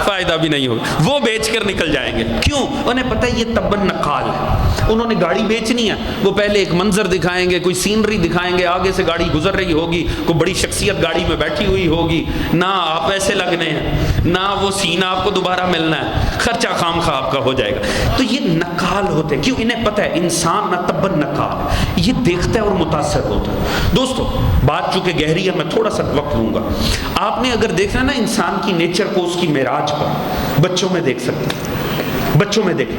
Speaker 1: فائدہ بھی نہیں ہوگا، وہ بیچ کر نکل جائیں گے۔ کیوں؟ انہیں پتہ ہے یہ تباً نقال ہے، انہوں نے گاڑی بیچنی ہے، وہ پہلے ایک منظر دکھائیں گے، کوئی سینری دکھائیں گے، آگے سے گاڑی گزر رہی ہوگی، کوئی بڑی شخصیت گاڑی میں بیٹھی ہوئی ہوگی، نہ آپ ایسے لگنے ہیں، نہ وہ سینہ آپ کو دوبارہ ملنا ہے، خرچہ خام خواہ آپ کا ہو جائے گا۔ تو یہ نقال ہوتے ہیں، کیوں؟ انہیں پتہ ہے انسان نہ تباً نقال ہے، یہ دیکھتا ہے اور متاثر ہوتا ہے۔ دوستو بات چونکہ گہری ہے، میں تھوڑا سا وقت لوں گا۔ آپ نے اگر دیکھنا نا انسان کی نیچر کو اس کی معراج پر، بچوں میں دیکھ سکتے ہیں، بچوں میں دیکھیں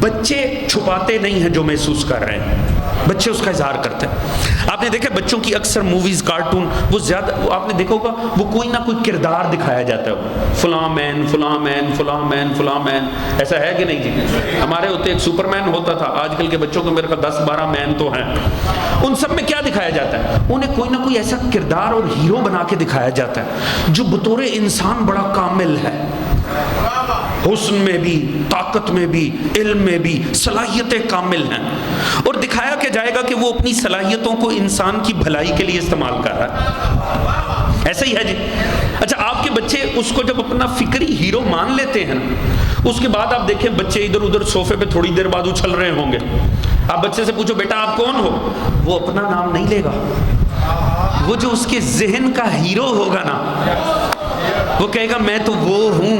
Speaker 1: بچے چھپاتے نہیں ہیں جو محسوس کر رہے ہیں، بچے اس کا اظہار کرتے ہیں۔ آپ نے دیکھا بچوں کی اکثر موویز، کارٹون، وہ زیادہ آپ نے دیکھا ہوگا وہ کوئی نہ کوئی کردار دکھایا جاتا ہے، فلاں مین فلاں مین فلاں مین فلاں مین، ایسا ہے کہ نہیں جی؟ ہمارے ہوتے ایک سپر مین ہوتا تھا، آج کل کے بچوں کو میرے خیال 10-12 مین تو ہیں۔ ان سب میں کیا دکھایا جاتا ہے؟ انہیں کوئی نہ کوئی ایسا کردار اور ہیرو بنا کے دکھایا جاتا ہے جو بطور انسان بڑا کامل ہے، حسن میں بھی، طاقت میں بھی، علم میں بھی صلاحیتیں کامل ہیں، اور دکھایا کہ جائے گا کہ وہ اپنی صلاحیتوں کو انسان کی بھلائی کے لیے استعمال کر رہا ہے۔ ایسا ہی ہے جی۔ اچھا، آپ کے بچے اس کو جب اپنا فکری ہیرو مان لیتے ہیں، اس کے بعد آپ دیکھیں بچے ادھر ادھر صوفے پہ تھوڑی دیر بعد اچھل رہے ہوں گے۔ آپ بچے سے پوچھو بیٹا آپ کون ہو، وہ اپنا نام نہیں لے گا، وہ جو اس کے ذہن کا ہیرو ہوگا نا وہ کہے گا میں تو وہ ہوں۔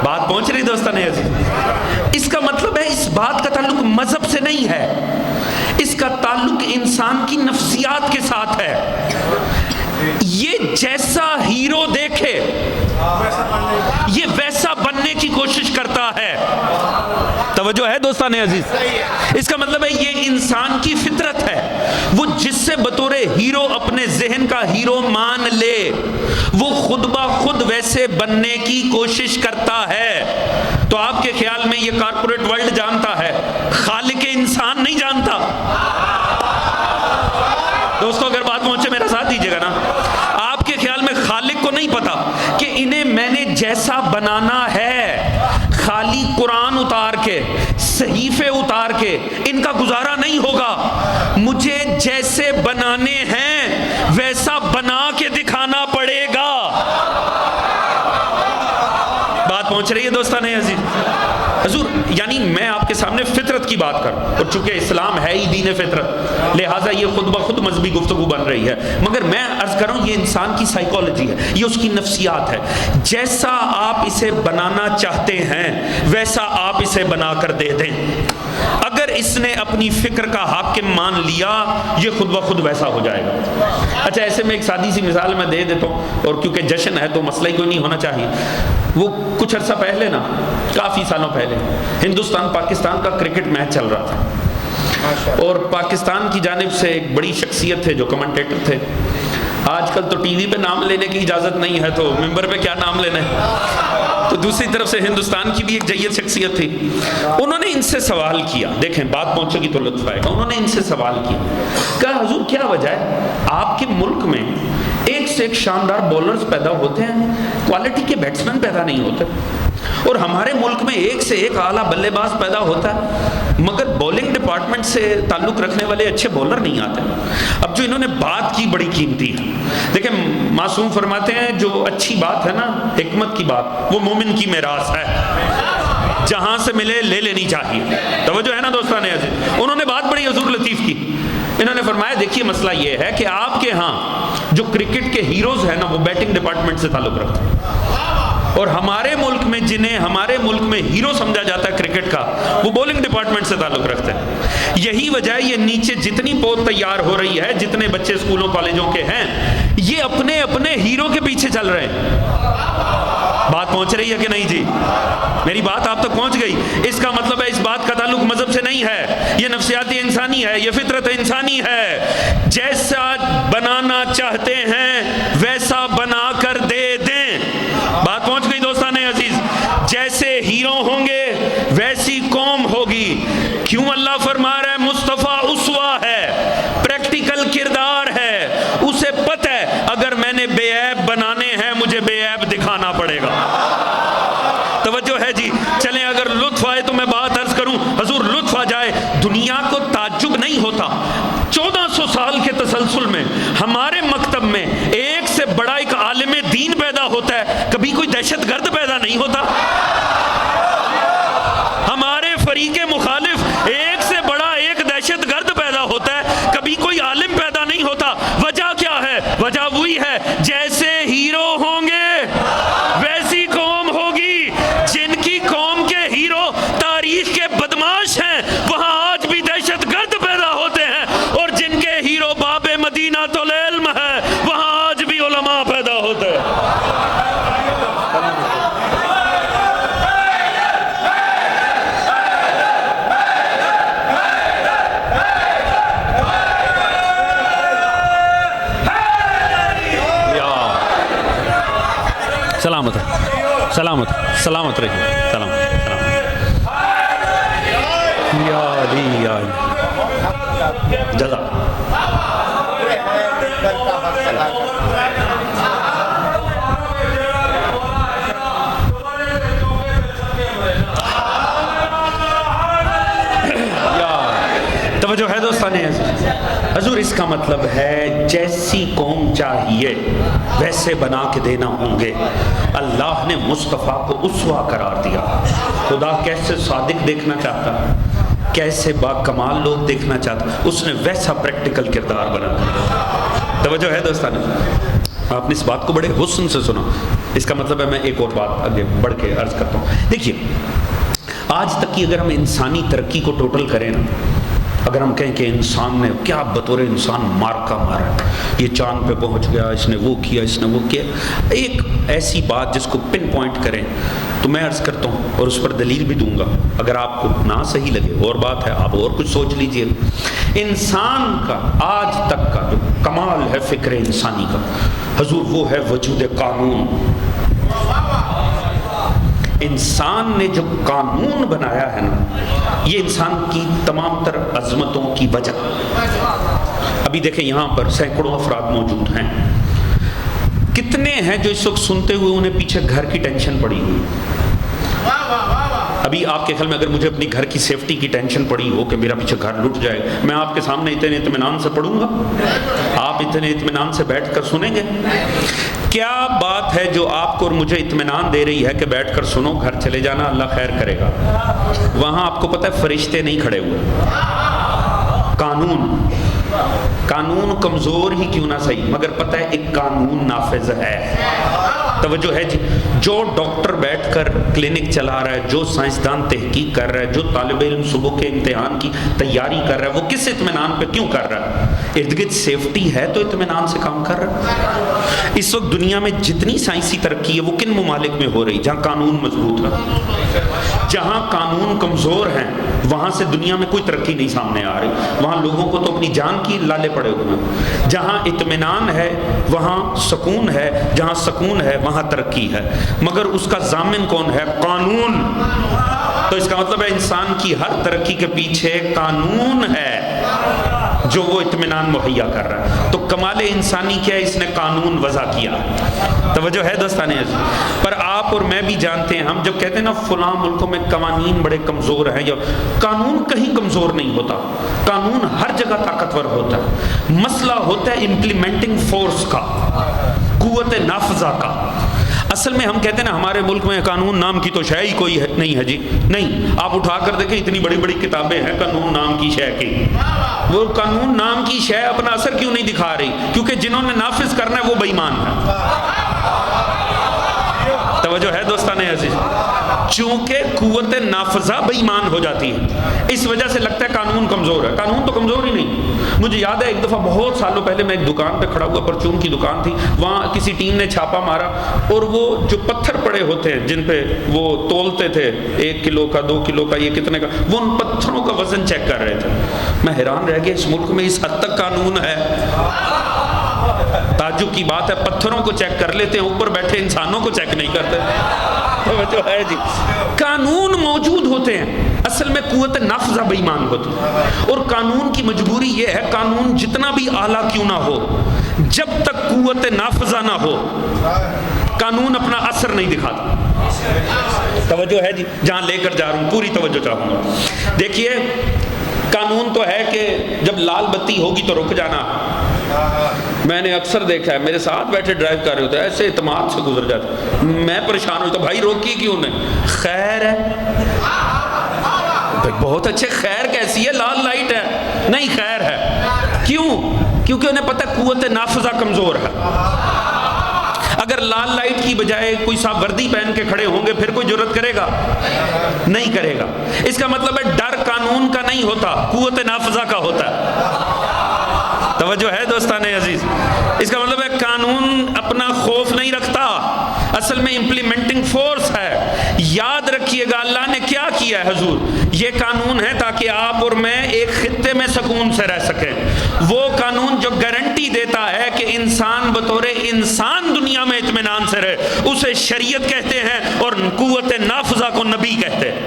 Speaker 1: بات پہنچ رہی دوستان عزیز؟ اس کا مطلب ہے اس بات کا تعلق مذہب سے نہیں ہے، اس کا تعلق انسان کی نفسیات کے ساتھ ہے۔ یہ جیسا ہیرو دیکھے یہ ویسا بننے کی کوشش کرتا ہے۔ توجہ ہے دوستان عزیز؟ اس کا مطلب ہے یہ انسان کی فطرت ہے، وہ جس سے بطور ہیرو اپنے ذہن کا ہیرو مان لے وہ خود بخود ویسے بننے کی کوشش کرتا ہے۔ تو آپ کے خیال میں یہ کارپوریٹ ورلڈ جانتا ہے، خالق انسان نہیں جانتا؟ دوستو اگر بات پہنچے میرا ساتھ دیجیے گا نا، آپ کے خیال میں خالق کو نہیں پتا کہ انہیں میں نے جیسا بنانا ہے، خالی قرآن اتار کے، صحیفے اتار کے ان کا گزارا نہیں ہوگا، مجھے جیسے بنانے ہیں ویسا بنا کے دکھانا پڑے گا۔ بات پہنچ رہی ہے دوستان عزیز؟ حضور یعنی میں آپ کے سامنے فطرت کی بات کروں، اور چونکہ اسلام ہے ہی دین فطرت لہٰذا یہ خود بخود مذہبی گفتگو بن رہی ہے، مگر میں عرض کروں یہ انسان کی سائیکالوجی ہے، یہ اس کی نفسیات ہے۔ جیسا آپ اسے بنانا چاہتے ہیں ویسا آپ اسے بنا کر دے دیں، اگر اس نے اپنی فکر کا حاکم مان لیا یہ خود بخود ویسا ہو جائے گا۔ اچھا ایسے میں ایک سادی سی مثال میں دے دیتا ہوں، اور کیونکہ جشن ہے تو مسئلہ ہی کوئی نہیں ہونا چاہیے۔ وہ کچھ عرصہ پہلے نا، کافی سالوں پہلے ہندوستان پاکستان کا کرکٹ میچ چل رہا تھا، اور پاکستان کی جانب سے ایک بڑی شخصیت تھے جو کمنٹیٹر تھے۔ آج کل تو ٹی وی پہ نام لینے کی اجازت نہیں ہے تو ممبر پہ کیا نام لینا ہے، تو دوسری طرف سے ہندوستان کی بھی ایک جید شخصیت تھی، انہوں نے ان سے سوال کیا، دیکھیں بات پہنچے گی تو لطف آئے گا۔ انہوں نے ان سے سوال کیا، کہا حضور کیا وجہ ہے آپ کے ملک میں ایک سے ایک شاندار بولرز پیدا ہوتے ہیں، کوالٹی کے بیٹسمین پیدا نہیں ہوتے، اور ہمارے ملک میں ایک سے ایک اعلیٰ بلے باز پیدا ہوتا ہے مگر بولنگ ڈپارٹمنٹ سے تعلق رکھنے والے اچھے بولر نہیں آتے۔ اب جو انہوں نے بات کی بڑی قیمتی ہے، دیکھیں معصوم فرماتے ہیں جو اچھی بات ہے نا، حکمت کی بات، وہ مومن کی میراث ہے، جہاں سے ملے لے لینی چاہیے۔ توجہ ہے نا دوستان عزیز؟ انہوں نے بات بڑی حضور لطیف کی، انہوں نے فرمایا دیکھیے مسئلہ یہ ہے کہ آپ کے ہاں جو کرکٹ کے ہیروز ہیں نا وہ بیٹنگ ڈپارٹمنٹ سے تعلق رکھتے ہیں، اور ہمارے ملک میں جنہیں ہمارے ملک میں ہیرو سمجھا جاتا ہے کرکٹ کا وہ بولنگ ڈپارٹمنٹ سے تعلق رکھتے ہیں۔ یہی وجہ یہ نیچے جتنی پود تیار ہو رہی ہے، جتنے بچے اسکولوں کالجوں کے ہیں یہ اپنے اپنے ہیرو کے پیچھے چل رہے ہیں۔ بات پہنچ رہی ہے کہ نہیں جی؟ میری بات آپ تک پہنچ گئی؟ اس کا مطلب ہے اس بات کا تعلق مذہب سے نہیں ہے، یہ نفسیاتی انسانی ہے، یہ فطرت انسانی ہے۔ جیسا بنانا چاہتے ہیں ویسا بنا کر دے دیں۔ بات پہنچ گئی دوستان عزیز؟ جیسے ہیرو ہوں گے ویسی قوم ہوگی۔ کیوں اللہ فرما رہا ہے مصطفیٰ اسوہ ہے، پریکٹیکل کردار ہے، اسے پتہ ہے اگر میں نے بے عیب بنانے ہیں مجھے بے عیب دکھانا پڑے گا۔ توجہ ہے جی؟ چلیں اگر لطف آئے تو میں بات عرض کروں، حضور لطف آ جائے، دنیا کو تعجب نہیں ہوتا 1400 سال کے تسلسل میں ہمارے مکتب میں ایک سے بڑا ایک عالم دین پیدا ہوتا ہے، کبھی کوئی دہشت گرد پیدا نہیں ہوتا۔ ہمارے فریق مخالف ایک سے بڑا ایک دہشت گرد پیدا ہوتا ہے، کبھی کوئی عالم پیدا نہیں ہوتا۔ وجہ کیا ہے؟ وجہ وہی ہے جیسے ہیرو ہوں گے ویسی قوم ہوگی۔ جن کی قوم کے ہیرو تاریخ کے بدماش ہیں وہاں آج بھی دہشت گرد پیدا ہوتے ہیں، اور جن کے ہیرو باب مدینہ تو العلم ہے وہاں آج بھی علماء پیدا ہوتے ہیں۔ سلامت سلامت رہیے، سلامت یا علی یا علی جزاک توجہ ہے دوستان عزیز۔ حضور اس کا مطلب ہے جیسی قوم چاہیے ویسے بنا کے دینا ہوں گے۔ اللہ نے مصطفیٰ کو اسوہ قرار دیا۔ خدا کیسے صادق دیکھنا چاہتا، کیسے با کمال لوگ دیکھنا چاہتا، اس نے ویسا پریکٹیکل کردار بنا دیا۔ توجہ ہے دوستان، آپ نے اس بات کو بڑے حسن سے سنا۔ اس کا مطلب ہے میں ایک اور بات آگے بڑھ کے عرض کرتا ہوں۔ دیکھیے آج تک کی اگر ہم انسانی ترقی کو ٹوٹل کریں نا، اگر ہم کہیں کہ انسان نے کیا بطور انسان مارکا مارا، یہ چاند پہ پہنچ گیا، اس نے وہ کیا، اس نے وہ کیا، ایک ایسی بات جس کو پن پوائنٹ کریں تو میں عرض کرتا ہوں اور اس پر دلیل بھی دوں گا، اگر آپ کو نہ صحیح لگے اور بات ہے، آپ اور کچھ سوچ لیجئے۔ انسان کا آج تک کا جو کمال ہے فکر انسانی کا حضور، وہ ہے وجود قانون۔ انسان نے جو قانون بنایا ہے نا، یہ انسان کی تمام تر عظمتوں کی وجہ۔ ابھی دیکھیں یہاں پر سینکڑوں افراد موجود ہیں، کتنے ہیں جو اس وقت سنتے ہوئے انہیں پیچھے گھر کی ٹینشن پڑی ہوئی۔ ابھی آپ کے خیال میں اگر مجھے اپنی گھر کی سیفٹی کی ٹینشن پڑی ہو کہ میرا پیچھے گھر لٹ جائے، میں آپ کے سامنے اتنے اطمینان سے پڑھوں گا؟ آپ اتنے اطمینان سے بیٹھ کر سنیں گے؟ کیا بات ہے جو آپ کو اور مجھے اطمینان دے رہی ہے کہ بیٹھ کر سنو، گھر چلے جانا، اللہ خیر کرے گا؟ وہاں آپ کو پتہ ہے فرشتے نہیں کھڑے ہوئے، قانون کمزور ہی کیوں نہ صحیح، مگر پتہ ہے ایک قانون نافذ ہے۔ توجہ ہے جی، جو ڈاکٹر بیٹھ کر کلینک چلا رہا ہے، جو سائنسدان تحقیق کر رہا ہے، جو طالب علم صبح کے امتحان کی تیاری کر رہا ہے، وہ کس اطمینان پہ کیوں کر رہا ہے؟ ارد گرد سیفٹی ہے تو اطمینان سے کام کر رہا ہے۔ اس وقت دنیا میں جتنی سائنسی ترقی ہے وہ کن ممالک میں ہو رہی؟ جہاں قانون مضبوط ہے۔ جہاں قانون کمزور ہیں وہاں سے دنیا میں کوئی ترقی نہیں سامنے آ رہی، وہاں لوگوں کو تو اپنی جان کی لالے پڑے ہوئے ہیں۔ جہاں اطمینان ہے وہاں سکون ہے، جہاں سکون ہے وہاں ترقی ہے، مگر اس کا ضامن کون ہے؟ قانون۔ تو اس کا مطلب ہے انسان کی ہر ترقی کے پیچھے قانون ہے جو وہ اطمینان مہیا کر رہا ہے۔ تو کمال انسانی کیا ہے؟ اس نے قانون وضع کیا۔ توجہ ہے دوستان عزیز؟ پر آپ اور میں بھی جانتے ہیں، ہم جب کہتے ہیں نا فلاں ملکوں میں قوانین بڑے کمزور ہیں، یا قانون کہیں کمزور نہیں ہوتا، قانون ہر جگہ طاقتور ہوتا ہے۔ مسئلہ ہوتا ہے امپلیمنٹنگ فورس کا، قوت نافذہ کا۔ اصل میں ہم کہتے ہیں نا ہمارے ملک میں قانون نام کی تو شے ہی کوئی نہیں ہے جی، نہیں۔ آپ اٹھا کر دیکھیں اتنی بڑی بڑی کتابیں ہیں قانون نام کی شے کی، وہ قانون نام کی شے اپنا اثر کیوں نہیں دکھا رہی؟ کیونکہ جنہوں نے نافذ کرنا ہے وہ بے ایمان ہے۔ توجہ ہے دوستان عزیز؟ چونکہ قوت نافذہ بے ایمان ہو جاتی ہے، اس وجہ سے لگتا ہے قانون کمزور ہے۔ قانون تو کمزور ہی نہیں۔ مجھے یاد ہے ایک دفعہ بہت سالوں پہلے میں ایک دکان پہ کھڑا ہوا، پرچون کی دکان تھی، وہاں کسی ٹیم نے چھاپا مارا اور وہ جو پتھر پڑے ہوتے ہیں جن پہ وہ تولتے تھے 1 کلو کا 2 کلو کا یہ کتنے کا، وہ ان پتھروں کا وزن چیک کر رہے تھے۔ میں حیران رہ گیا، اس ملک میں اس حد تک قانون ہے؟ تعجب کی بات ہے، پتھروں کو چیک کر لیتے ہیں، اوپر بیٹھے انسانوں کو چیک نہیں کرتے۔ جو ہے جی قانون موجود ہوتے ہیں، اصل میں قوت نافذہ بے ایمان ہوتی ہے۔ اور قانون کی مجبوری یہ ہے، قانون جتنا بھی اعلیٰ کیوں نہ ہو، جب تک قوت نافذہ نہ ہو قانون اپنا اثر نہیں دکھاتا۔ توجہ ہے جی؟ جہاں لے کر جا رہا ہوں پوری توجہ چاہوں گا۔ دیکھیے قانون تو ہے کہ جب لال بتی ہوگی تو رک جانا۔ میں نے اکثر دیکھا ہے میرے ساتھ بیٹھے ڈرائیو کر رہے ہوتے ہیں، ایسے اعتماد سے گزر جاتے، میں پریشان ہوتا، بھائی روکی کیوں نہیں؟ خیر ہے، بہت اچھے، خیر کیسی ہے؟ لال لائٹ ہے، نہیں خیر ہے۔ کیوں؟ کیونکہ انہیں پتہ ہے قوت نافذہ کمزور ہے۔ اگر لال لائٹ کی بجائے کوئی صاحب وردی پہن کے کھڑے ہوں گے پھر کوئی جرات کرے گا؟ نہیں کرے گا۔ اس کا مطلب ہے ڈر قانون کا نہیں ہوتا، قوت نافذہ کا ہوتا ہے۔ توجہ ہے دوستان عزیز؟ اس کا مطلب ہے قانون اپنا خوف نہیں رکھتا، اصل میں امپلیمنٹنگ فورس ہے۔ یاد رکھیے گا اللہ نے کیا کیا ہے حضور، یہ قانون ہے تاکہ آپ اور میں ایک خطے میں سکون سے رہ سکیں۔ وہ قانون جو گارنٹی دیتا ہے کہ انسان بطور انسان دنیا میں اطمینان سے رہے، اسے شریعت کہتے ہیں، اور قوت نافذہ کو نبی کہتے ہیں۔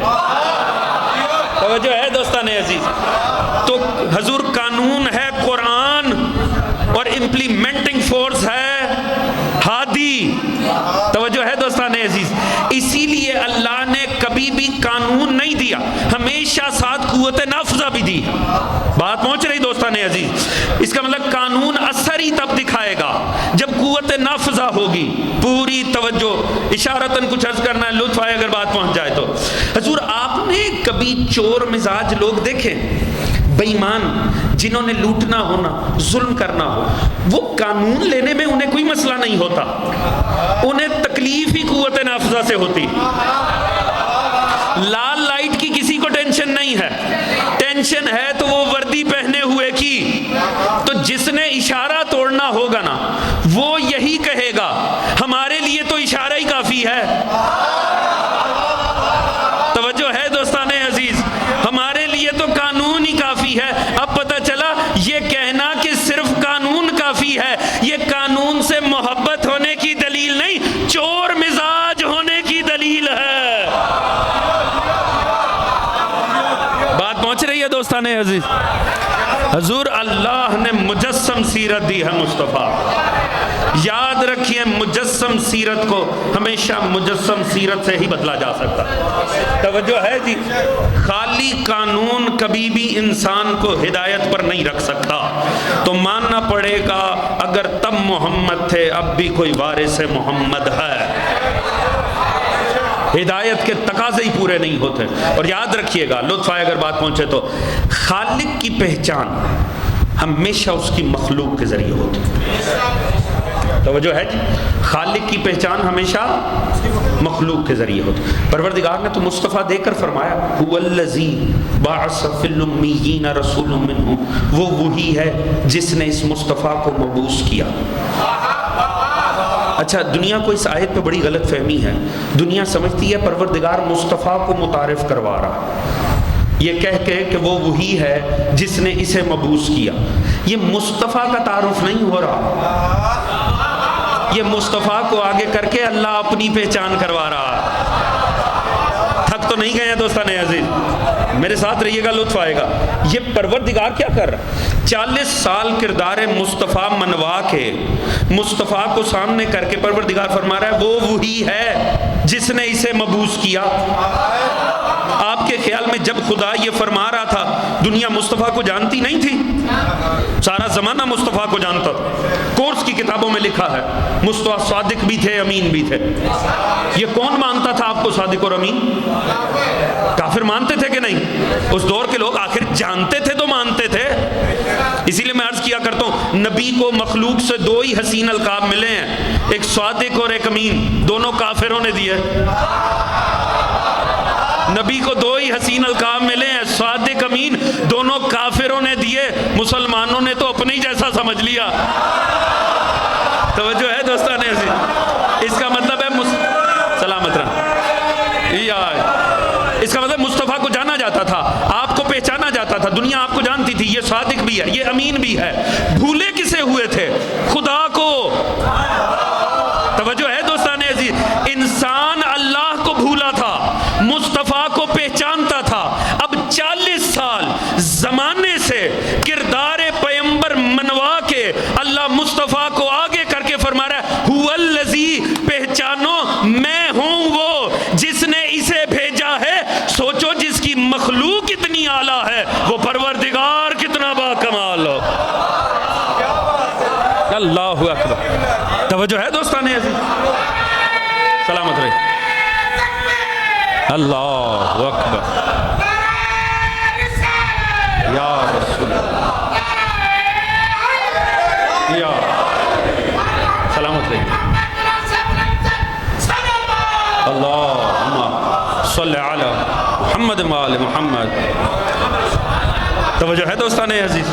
Speaker 1: توجہ ہے دوستان عزیز؟ تو حضور قانون ہے قرآن، اور امپلیمنٹنگ فورس ہے ہادی۔ توجہ ہے دوستان عزیز؟ اسی لیے اللہ نے کبھی بھی قانون نہیں دیا، ہمیشہ ساتھ قوت نافذہ بھی دی۔ بات پہنچ رہی دوستان عزیز؟ اس کا مطلب قانون اثر ہی تب دکھائے گا جب قوت نافذہ ہوگی۔ پوری توجہ، اشارتاً کچھ عرض کرنا ہے، لطف آئے اگر بات پہنچ جائے تو۔ حضور آپ نے کبھی چور مزاج لوگ دیکھے، بے ایمان، جنہوں نے لوٹنا ہونا، ظلم کرنا ہو، وہ قانون لینے میں انہیں کوئی مسئلہ نہیں ہوتا، انہیں تکلیف ہی قوت نافذہ سے ہوتی۔ لال لائٹ کی کسی کو ٹینشن نہیں ہے، ٹینشن ہے تو وہ وردی پہنے ہوئے کی۔ تو جس نے اشارہ توڑنا ہوگا نا، وہ یہی کہے گا ہمارے لیے تو اشارہ ہی کافی ہے۔ توجہ ہے دوستان عزیز؟ ہمارے لیے تو قانون ہی کافی ہے۔ اب پتہ چلا یہ کہنا کہ صرف قانون کافی ہے، یہ قانون سے محبت ہونے کی دلیل نہیں، چور مزاج ہونے کی دلیل ہے۔ بات پہنچ رہی ہے دوستان عزیز؟ حضور اللہ نے مجسم سیرت دی ہے مصطفیٰ۔ یاد رکھیے مجسم سیرت کو ہمیشہ مجسم سیرت سے ہی بدلا جا سکتا۔ توجہ ہے جی؟ خالی قانون کبھی بھی انسان کو ہدایت پر نہیں رکھ سکتا، تو ماننا پڑے گا اگر تب محمد تھے اب بھی کوئی وارث محمد ہے۔ ہدایت کے تقاضے ہی پورے نہیں ہوتے۔ اور یاد رکھیے گا، لطف آئے اگر بات پہنچے تو، خالق کی پہچان ہمیشہ اس کی مخلوق کے ذریعے ہوتی۔ توجہ ہے جی؟ خالق کی پہچان ہمیشہ مخلوق کے ذریعے ہوتی۔ پروردگار نے تو مصطفیٰ دے کر فرمایا هو الذی بعث فی الامیین رسول منہم، وہ وہی ہے جس نے اس مصطفیٰ کو مبعوث کیا۔ اچھا، دنیا کو اس آیت پہ بڑی غلط فہمی ہے۔ دنیا سمجھتی ہے پروردگار مصطفیٰ کو متعارف کروا رہا، یہ کہہ کے کہ وہ وہی ہے جس نے اسے مبعوث کیا۔ یہ مصطفیٰ کا تعارف نہیں ہو رہا، یہ مصطفیٰ کو آگے کر کے اللہ اپنی پہچان کروا رہا۔ تھک تو نہیں گئے ہیں دوستان عزیز؟ میرے ساتھ رہیے گا، لطف آئے گا۔ یہ پروردگار کیا کر رہا؟ 40 سال کردار مصطفیٰ منوا کے مصطفیٰ کو سامنے کر کے پروردگار فرما رہا ہے وہ وہی ہے جس نے اسے مبعوث کیا۔ آپ کے خیال میں جب خدا یہ فرما رہا تھا دنیا مصطفیٰ کو جانتی نہیں تھی؟ سارا زمانہ مصطفیٰ کو جانتا تھا۔ کورس کی کتابوں میں لکھا ہے مصطفیٰ صادق بھی تھے، امین بھی تھے۔ یہ کون مانتا تھا آپ کو صادق اور امین؟ کافر مانتے تھے کہ نہیں؟ اس دور کے لوگ آخر جانتے تھے تو مانتے تھے۔ اسی لیے میں عرض کیا کرتا ہوں، نبی کو مخلوق سے 2 ہی حسین القاب ملے ہیں، ایک صادق اور ایک امین، دونوں کافروں نے دیے۔ نبی کو 2 ہی حسین القاب ملے ہیں، صادق امین، دونوں کافروں نے دیے، مسلمانوں نے تو اپنے ہی جیسا سمجھ لیا۔ توجہ ہے دوستان عزیز؟ اس کا مطلب ہے سلامت رہنا، اس کا مطلب مصطفیٰ کو جانا جاتا تھا، آپ کو پہچانا جاتا تھا، دنیا آپ کو جانتی تھی، یہ صادق بھی ہے، یہ امین بھی ہے۔ بھولے کسے ہوئے تھے؟ خدا کو۔ توجہ ہے دوستان عزیز؟ انسان اللہ کو بھولا تھا، مصطفیٰ کو پہچانتا تھا۔ اب 40 سال زمانے سے کردار پیغمبر منوا کے اللہ مصطفیٰ کو آگے کر کے فرما رہا ہے هو الذی، پہچانو میں ہوں وہ جس نے اسے بھیجا ہے۔ سوچو جس کی مخلوق اتنی اعلیٰ ہے وہ پروردگار کتنا با کمال ہو۔ اللہ اکبر۔ توجہ ہے دوستان عزیز؟ سلامت رہے۔ اللہ اکبر، یا رسول اللہ، یا سلامت رہے۔ اللہم صلی علی محمد و آل محمد۔ توجہ ہے دوستان عزیز؟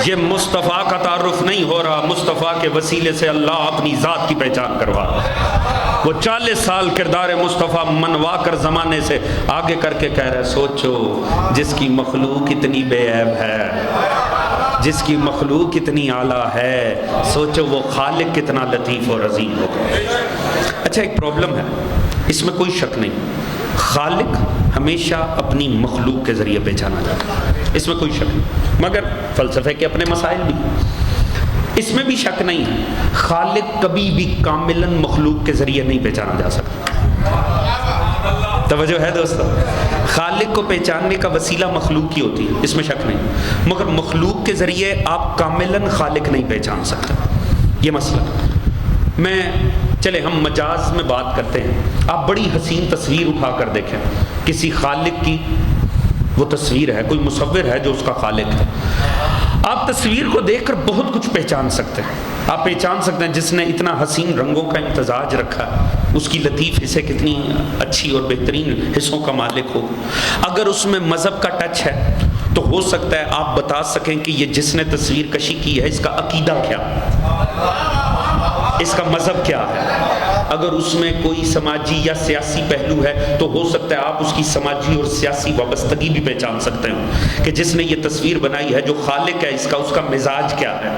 Speaker 1: یہ مصطفیٰ کا تعارف نہیں ہو رہا، مصطفیٰ کے وسیلے سے اللہ اپنی ذات کی پہچان کروا رہا۔ وہ 40 سال کردار مصطفیٰ منوا کر زمانے سے آگے کر کے کہہ رہے سوچو جس کی مخلوق اتنی بے عیب ہے، جس کی مخلوق اتنی اعلیٰ ہے سوچو وہ خالق کتنا لطیف اور عظیم ہوگا۔ اچھا ایک پرابلم ہے، اس میں کوئی شک نہیں، خالق ہمیشہ اپنی مخلوق کے ذریعے پہچانا جاتا ہے، اس میں کوئی شک نہیں، مگر فلسفے کے اپنے مسائل بھی، اس میں بھی شک نہیں ہے خالق کبھی بھی کاملاً مخلوق کے ذریعے نہیں پہچانا جا سکتا۔ توجہ ہے دوستو، خالق کو پہچاننے کا وسیلہ مخلوق کی ہوتی ہے، اس میں شک نہیں، مگر مخلوق کے ذریعے آپ کاملاً خالق نہیں پہچان سکتے، یہ مسئلہ۔ چلے ہم مجاز میں بات کرتے ہیں، آپ بڑی حسین تصویر اٹھا کر دیکھیں کسی خالق کی، وہ تصویر ہے، کوئی مصور ہے جو اس کا خالق ہے، آپ تصویر کو دیکھ کر بہت کچھ پہچان سکتے ہیں، آپ پہچان سکتے ہیں جس نے اتنا حسین رنگوں کا امتزاج رکھا ہے، اس کی لطیف حصے کتنی اچھی اور بہترین حصوں کا مالک ہو۔ اگر اس میں مذہب کا ٹچ ہے تو ہو سکتا ہے آپ بتا سکیں کہ یہ جس نے تصویر کشی کی ہے اس کا عقیدہ کیا، اس کا مذہب کیا ہے۔ اگر اس میں کوئی سماجی یا سیاسی پہلو ہے تو ہو سکتا ہے آپ اس کی سماجی اور سیاسی وابستگی بھی پہچان سکتے ہیں کہ جس نے یہ تصویر بنائی ہے، جو خالق ہے اس کا مزاج کیا ہے،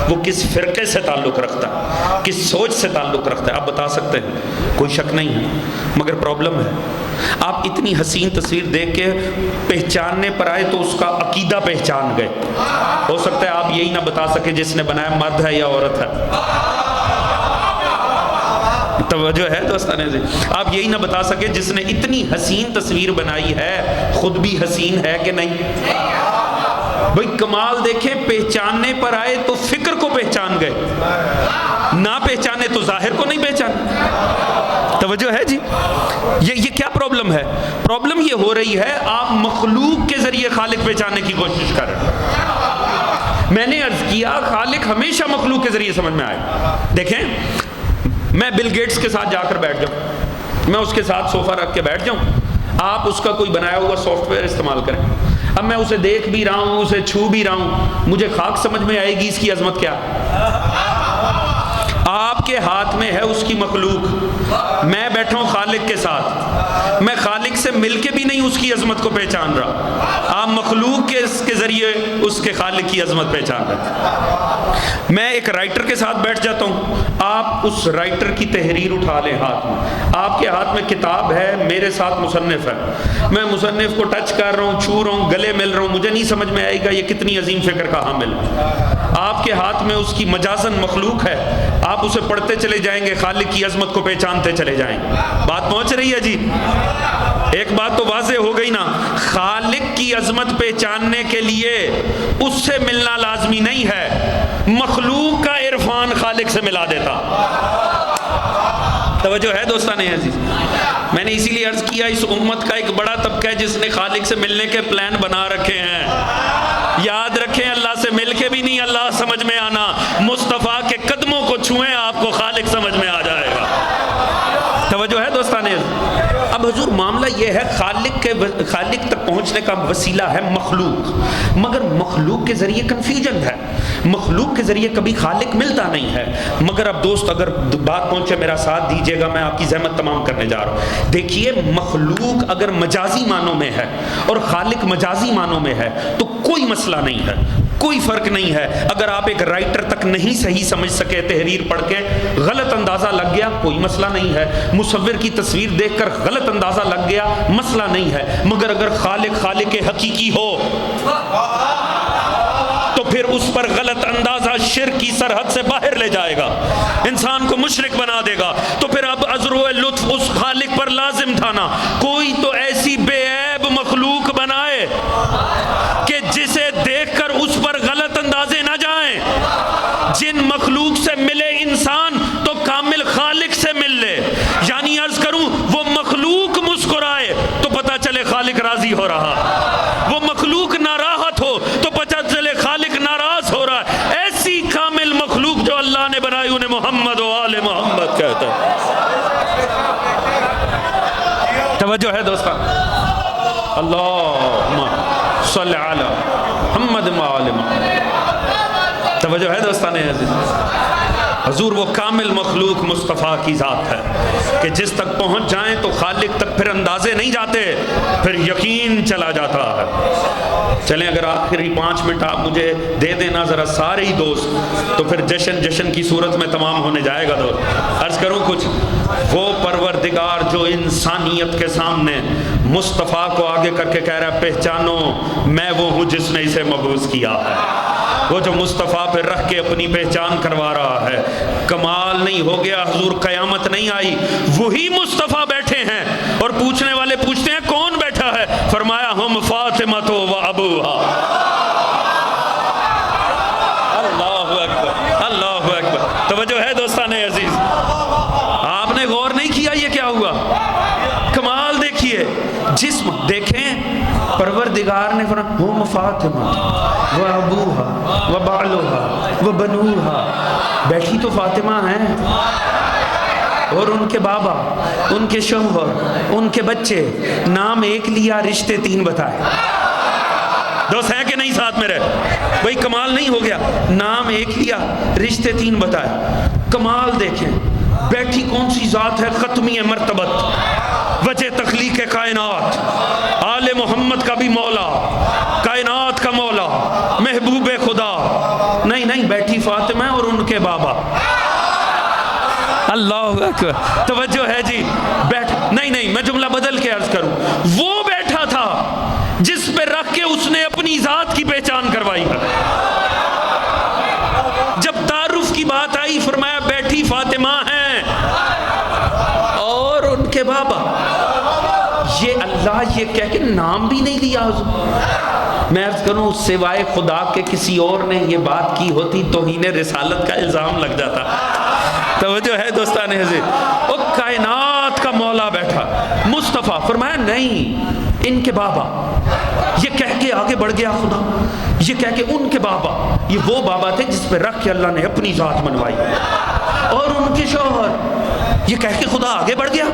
Speaker 1: وہ کس فرقے سے تعلق رکھتا ہے، کس سوچ سے تعلق رکھتا ہے، آپ بتا سکتے ہیں، کوئی شک نہیں ہے۔ مگر پرابلم ہے آپ اتنی حسین تصویر دیکھ کے پہچاننے پر آئے تو اس کا عقیدہ پہچان گئے، ہو سکتا ہے آپ یہی نہ بتا سکے جس نے بنایا مرد ہے یا عورت ہے، توجہ ہے دوستانے سے، آپ یہی نہ بتا سکے جس نے اتنی حسین تصویر بنائی ہے خود بھی حسین ہے کہ نہیں۔ بھئی کمال دیکھیں، پہچاننے پر آئے تو فکر کو پہچان گئے، نہ پہچانے تو ظاہر کو نہیں پہچان۔ توجہ ہے جی، یہ کیا پرابلم ہے؟ پرابلم یہ ہو رہی ہے آپ مخلوق کے ذریعے خالق پہچاننے کی کوشش کر رہے ہیں۔ میں نے عرض کیا خالق ہمیشہ مخلوق کے ذریعے سمجھ میں آئے۔ دیکھیں میں بل گیٹس کے ساتھ جا کر بیٹھ جاؤں، میں اس کے ساتھ صوفہ رکھ کے بیٹھ جاؤں، آپ اس کا کوئی بنایا ہوا سافٹ ویئر استعمال کریں، اب میں اسے دیکھ بھی رہا ہوں، اسے چھو بھی رہا ہوں، مجھے خاک سمجھ میں آئے گی اس کی عظمت کیا؟ آپ کے ہاتھ میں ہے اس کی مخلوق، میں بیٹھا ہوں خالق کے ساتھ، میں خالق سے مل کے بھی نہیں اس کی عظمت کو پہچان رہا، آپ مخلوق کے ذریعے اس کے خالق کی عظمت پہچان رہے۔ میں ایک رائٹر کے ساتھ بیٹھ جاتا ہوں، آپ اس رائٹر کی تحریر اٹھا لیں ہاتھ میں، آپ کے ہاتھ میں کتاب ہے، میرے ساتھ مصنف ہے، میں مصنف کو ٹچ کر رہا ہوں، چھو رہا ہوں، گلے مل رہا ہوں، مجھے نہیں سمجھ میں آئے گا یہ کتنی عظیم فکر کا حامل ہے۔ آپ کے ہاتھ میں اس کی مجازن مخلوق ہے، آپ اسے پڑھتے چلے جائیں گے، خالق کی عظمت کو پہچانتے چلے جائیں گے۔ بات پہنچ رہی ہے جی؟ ایک بات تو واضح ہو گئی نا، خالق کی عظمت پہچاننے کے لیے اس سے ملنا لازمی نہیں ہے، مخلوق کا عرفان خالق سے ملا دیتا۔ توجہ ہے دوستان عزیز، میں نے اسی لیے عرض کیا اس امت کا ایک بڑا طبقہ ہے جس نے خالق سے ملنے کے پلان بنا رکھے ہیں۔ یاد رکھیں اللہ سے مل کے بھی نہیں اللہ سمجھ میں آنا، مصطفیٰ کے قدموں کو چھوئیں آپ کو خالق سمجھ میں آ جائے گا۔ توجہ ہے دوستان عزیز، اب حضور معاملہ یہ ہے خالق تک پہنچنے کا وسیلہ ہے مخلوق، مگر مخلوق کے ذریعے کنفیوژن ہے، مخلوق کے ذریعے کبھی خالق ملتا نہیں ہے۔ مگر اب دوست اگر بات پہنچے میرا ساتھ دیجئے گا، میں آپ کی زحمت تمام کرنے جا رہا ہوں۔ دیکھیے مخلوق اگر مجازی معنوں میں ہے اور خالق مجازی معنوں میں ہے تو کوئی مسئلہ نہیں ہے، کوئی فرق نہیں ہے۔ اگر آپ ایک رائٹر تک نہیں صحیح سمجھ سکے، تحریر پڑھ کے غلط اندازہ لگ گیا، کوئی مسئلہ نہیں ہے۔ مصور کی تصویر دیکھ کر غلط اندازہ لگ گیا، مسئلہ نہیں ہے۔ مگر اگر خالق حقیقی ہو تو پھر اس پر غلط اندازہ شرک کی سرحد سے باہر لے جائے گا، انسان کو مشرک بنا دے گا۔ تو پھر اب عذر و لطف اس خالق پر لازم تھا نا، کوئی تو ایسی بے عیب مخلوق بنائے کہ جسے دیکھ کر اس پر غلط اندازے نہ جائیں۔ جن مخلوق سے ملے انسان تو کامل خالق سے مل لے، یعنی عرض کروں وہ مخلوق مسکرائے تو پتہ چلے خالق راضی ہو رہا، وہ مخلوق ناراحت ہو تو پتہ چلے خالق ناراض ہو رہا ہے۔ ایسی کامل مخلوق جو اللہ نے بنائی انہیں محمد و آل محمد کہتا ہے۔ توجہ ہے دوستان، اللہم صلی علی محمد و آل محمد۔ توجہ ہے دوستان عزیز، حضور وہ کامل مخلوق مصطفیٰ کی ذات ہے کہ جس تک پہنچ جائیں تو خالق تک پھر اندازے نہیں جاتے، پھر یقین چلا جاتا ہے۔ چلیں اگر آخری 5 منٹ آپ مجھے دے دینا ذرا سارے ہی دوست، تو پھر جشن کی صورت میں تمام ہونے جائے گا دوست۔ عرض کروں کچھ، وہ پروردگار جو انسانیت کے سامنے مصطفیٰ کو آگے کر کے کہہ رہا ہے پہچانو میں وہ ہوں جس نے اسے مبعوث کیا ہے، وہ جو مصطفیٰ پہ رکھ کے اپنی پہچان کروا رہا ہے۔ کمال نہیں ہو گیا حضور، قیامت نہیں آئی، وہی مصطفیٰ بیٹھے ہیں اور پوچھنے والے پوچھتے ہیں کون بیٹھا ہے؟ فرمایا ہم فاطمہ و ابوہا۔ اللہ اکبر، اللہ اکبر۔ توجہ ہے دوستان عزیز، آپ نے غور نہیں کیا یہ کیا ہوا؟ کمال دیکھیے، جسم دیکھیں، پروردگار نے فرمایا ہم فاطمہ و ابوہا و بالوہا و بنوہا، بیٹھی تو فاطمہ ہیں اور ان کے بابا، ان کے شوہر، ان کے بچے، نام ایک لیا، رشتے 3 بتائے۔ دوست ہیں کہ نہیں ساتھ میں رہے؟ بھئی کمال نہیں ہو گیا؟ نام ایک لیا، رشتے 3 بتائے۔ کمال دیکھیں، بیٹھی کون سی ذات ہے؟ ختمی مرتبت، وجہ تخلیق کائنات، آل محمد کا بھی مولا، کائنات کا مولا، محبوب خدا۔ نہیں بیٹھی فاطمہ اور ان کے بابا۔ اللہ اکبر، توجہ ہے جی، نہیں میں جملہ بدل کے عرض کروں، وہ بیٹھا تھا جس پہ رکھ کے اس نے اپنی ذات کی پہچان کروائی ہے۔ جب تعارف کی بات آئی فرمایا بیٹھی فاطمہ ہیں اور ان کے بابا۔ یہ اللہ یہ کہہ کے نام بھی نہیں لیا حضور۔ میں عرض کروں سوائے خدا کے کسی اور نے یہ بات کی ہوتی توہین رسالت کا الزام لگ جاتا۔ توجہ ہے دوستان عزیز، وہ کائنات کا مولا بیٹھا مصطفیٰ، فرمایا نہیں ان کے بابا۔ یہ کہہ کے آگے بڑھ گیا خدا، یہ کہہ کے ان کے بابا، یہ وہ بابا تھے جس پہ رکھ کے اللہ نے اپنی ذات منوائی، اور ان کے شوہر، یہ کہہ کے خدا آگے بڑھ گیا۔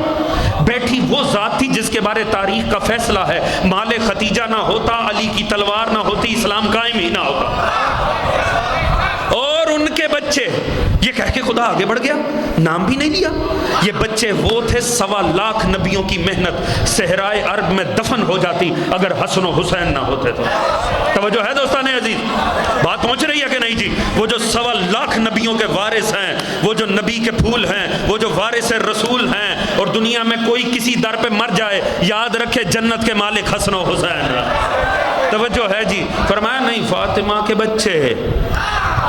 Speaker 1: بیٹھی وہ ذات تھی جس کے بارے تاریخ کا فیصلہ ہے مال ختیجہ نہ ہوتا، علی کی تلوار نہ ہوتی، اسلام قائم ہی نہ ہوتا۔ اور ان کے بچے، یہ کہہ کے خدا آگے بڑھ گیا، نام بھی نہیں لیا۔ یہ بچے وہ تھے 1.25 لاکھ نبیوں کی محنت صحرائے عرب میں دفن ہو جاتی اگر حسن و حسین نہ ہوتے تو۔ توجہ ہے دوستان عزیز، بات پہنچ رہی ہے کہ نہیں جی؟ وہ جو 1.25 لاکھ نبیوں کے وارث ہیں، وہ جو نبی کے پھول ہیں، وہ جو وارث رسول ہیں، اور دنیا میں کوئی کسی در پہ مر جائے یاد رکھے جنت کے مالک حسن و حسین۔ توجہ ہے جی، فرمایا نہیں فاطمہ کے بچے،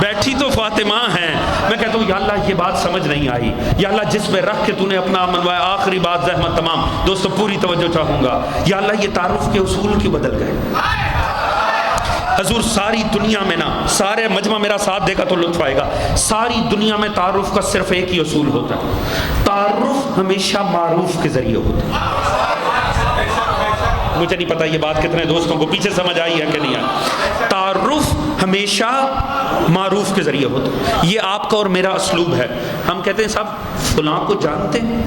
Speaker 1: بیٹھی تو فاطمہ ہیں۔ میں کہتا ہوں یا اللہ یہ بات سمجھ نہیں آئی، یا اللہ جس پہ رکھ کے تو نے اپنا منوایا۔ آخری بات زحمت تمام دوستو پوری توجہ چاہوں گا، یا اللہ یہ تعارف کے اصول کیوں بدل گئے؟ حضور ساری دنیا میں نا، سارے مجمع میرا ساتھ دے گا تو لطف آئے گا، ساری دنیا میں تعارف کا صرف ایک ہی اصول ہوتا ہے، تعارف ہمیشہ معروف کے ذریعے ہوتا ہے۔ مجھے نہیں پتا یہ بات کتنے دوستوں کو پیچھے سمجھ آئی ہے کہ نہیں آئی۔ تعارف ہمیشہ معروف کے ذریعے ہوتا ہے، یہ آپ کا اور میرا اسلوب ہے۔ ہم کہتے ہیں صاحب فلاں کو جانتے ہیں؟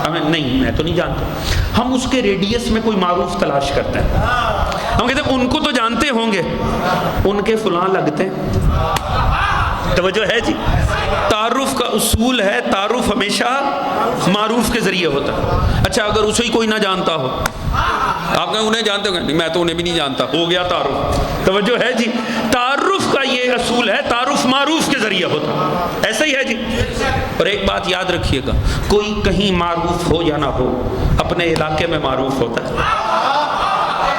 Speaker 1: ہمیں نہیں، میں تو نہیں جانتا۔ ہم اس کے ریڈیس میں کوئی معروف تلاش کرتے ہیں، ہم کہتے ہیں ان کو تو جانتے ہوں گے، ان کے فلاں لگتے ہیں۔ توجہ ہے جی، تعارف کا اصول ہے تعارف ہمیشہ معروف کے ذریعے ہوتا ہے۔ اچھا اگر اسے ہی کوئی نہ جانتا ہو، آپ کہیں انہیں جانتے ہو گے؟ نہیں میں تو انہیں بھی نہیں جانتا، ہو گیا تعارف۔ توجہ ہے جی، تعارف کا یہ اصول ہے تعارف معروف کے ذریعے ہوتا ہے، ایسا ہی ہے جی۔ اور ایک بات یاد رکھیے گا، کوئی کہیں معروف ہو یا نہ ہو اپنے علاقے میں معروف ہوتا ہے۔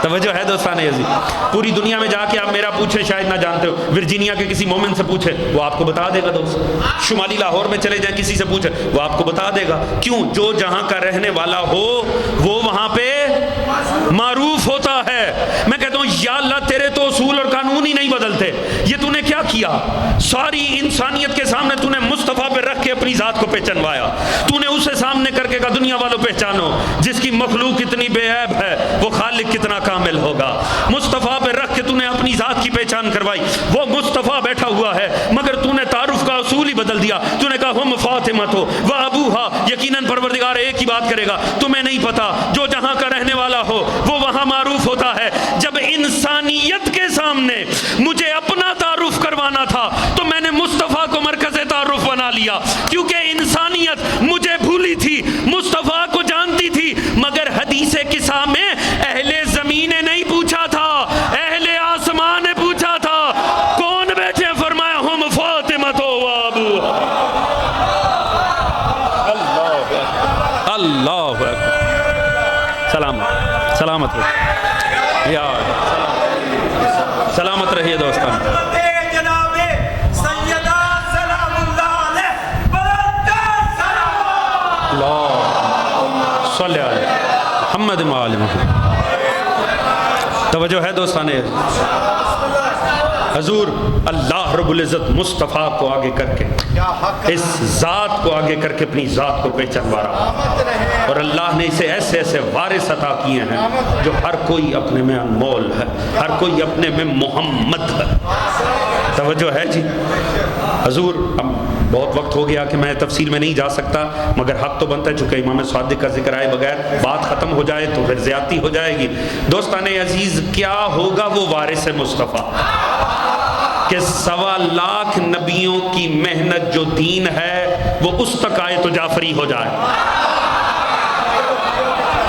Speaker 1: توجہ ہے دوستان عزیز، پوری دنیا میں جا کے آپ میرا پوچھیں شاید نہ جانتے ہو، ورجینیا کے کسی مومن سے پوچھیں وہ آپ کو بتا دے گا دوست، شمالی لاہور میں چلے جائیں کسی سے پوچھیں وہ آپ کو بتا دے گا۔ کیوں؟ جو جہاں کا رہنے والا ہو وہ وہاں پہ معروف ہوتا ہے۔ میں کہتا ہوں یا اللہ تیرے تو اصول اور قانون ہی نہیں بدلتے، یہ تو نے کیا کیا؟ ساری انسانیت کے سامنے تو نے مصطفیٰ پہ رکھ کے اپنی ذات کو پہچانوایا، تو نے اسے سامنے کر کے کہا دنیا والوں پہچانو جس کی مخلوق اتنی بے عیب ہے وہ خالق کتنا کامل ہوگا۔ مصطفیٰ پہ رکھ کے تو نے اپنی ذات کی پہچان کروائی، وہ مصطفیٰ بیٹھا ہوا ہے مگر تو نے تعارف کا اصول ہی بدل دیا، تو نے کہا ہم فاطمہ تو و ابوہا۔ یقیناً پروردگار ایک ہی بات کرے گا، تمہیں نہیں پتا جو جہاں کا رہنے والا ہو وہ وہاں معروف ہوتا ہے۔ جب انسانیت کے سامنے مجھے اپنا تعارف کروانا تھا تو میں نے مصطفیٰ کو مرکز تعارف بنا لیا، کیونکہ انسانیت مجھے بھولی تھی، مصطفیٰ کو جانتی تھی، مگر حدیث قصہ میں اہل زمین نے نہیں پوچھا تھا، سلامت رہیے دوستان. اللہ صلی علی محمد وآل محمد. توجہ ہے دوستان. حضور اللہ رب العزت مصطفیٰ کو آگے کر کے اس ذات کو آگے کر کے اپنی ذات کو پہچانوا رہا، اور اللہ نے اسے ایسے ایسے وارث عطا کیے ہیں جو ہر کوئی اپنے میں انمول ہے، ہر کوئی اپنے میں محمد ہے. توجہ ہے جی. حضور بہت وقت ہو گیا کہ میں تفصیل میں نہیں جا سکتا، مگر حق تو بنتا ہے چونکہ امام صادق کا ذکر آئے بغیر بات ختم ہو جائے تو پھر زیادتی ہو جائے گی. دوستان عزیز، کیا ہوگا وہ وارث مصطفیٰ کہ 1.25 لاکھ نبیوں کی محنت جو دین ہے وہ اس تک آئے تو جعفری ہو جائے.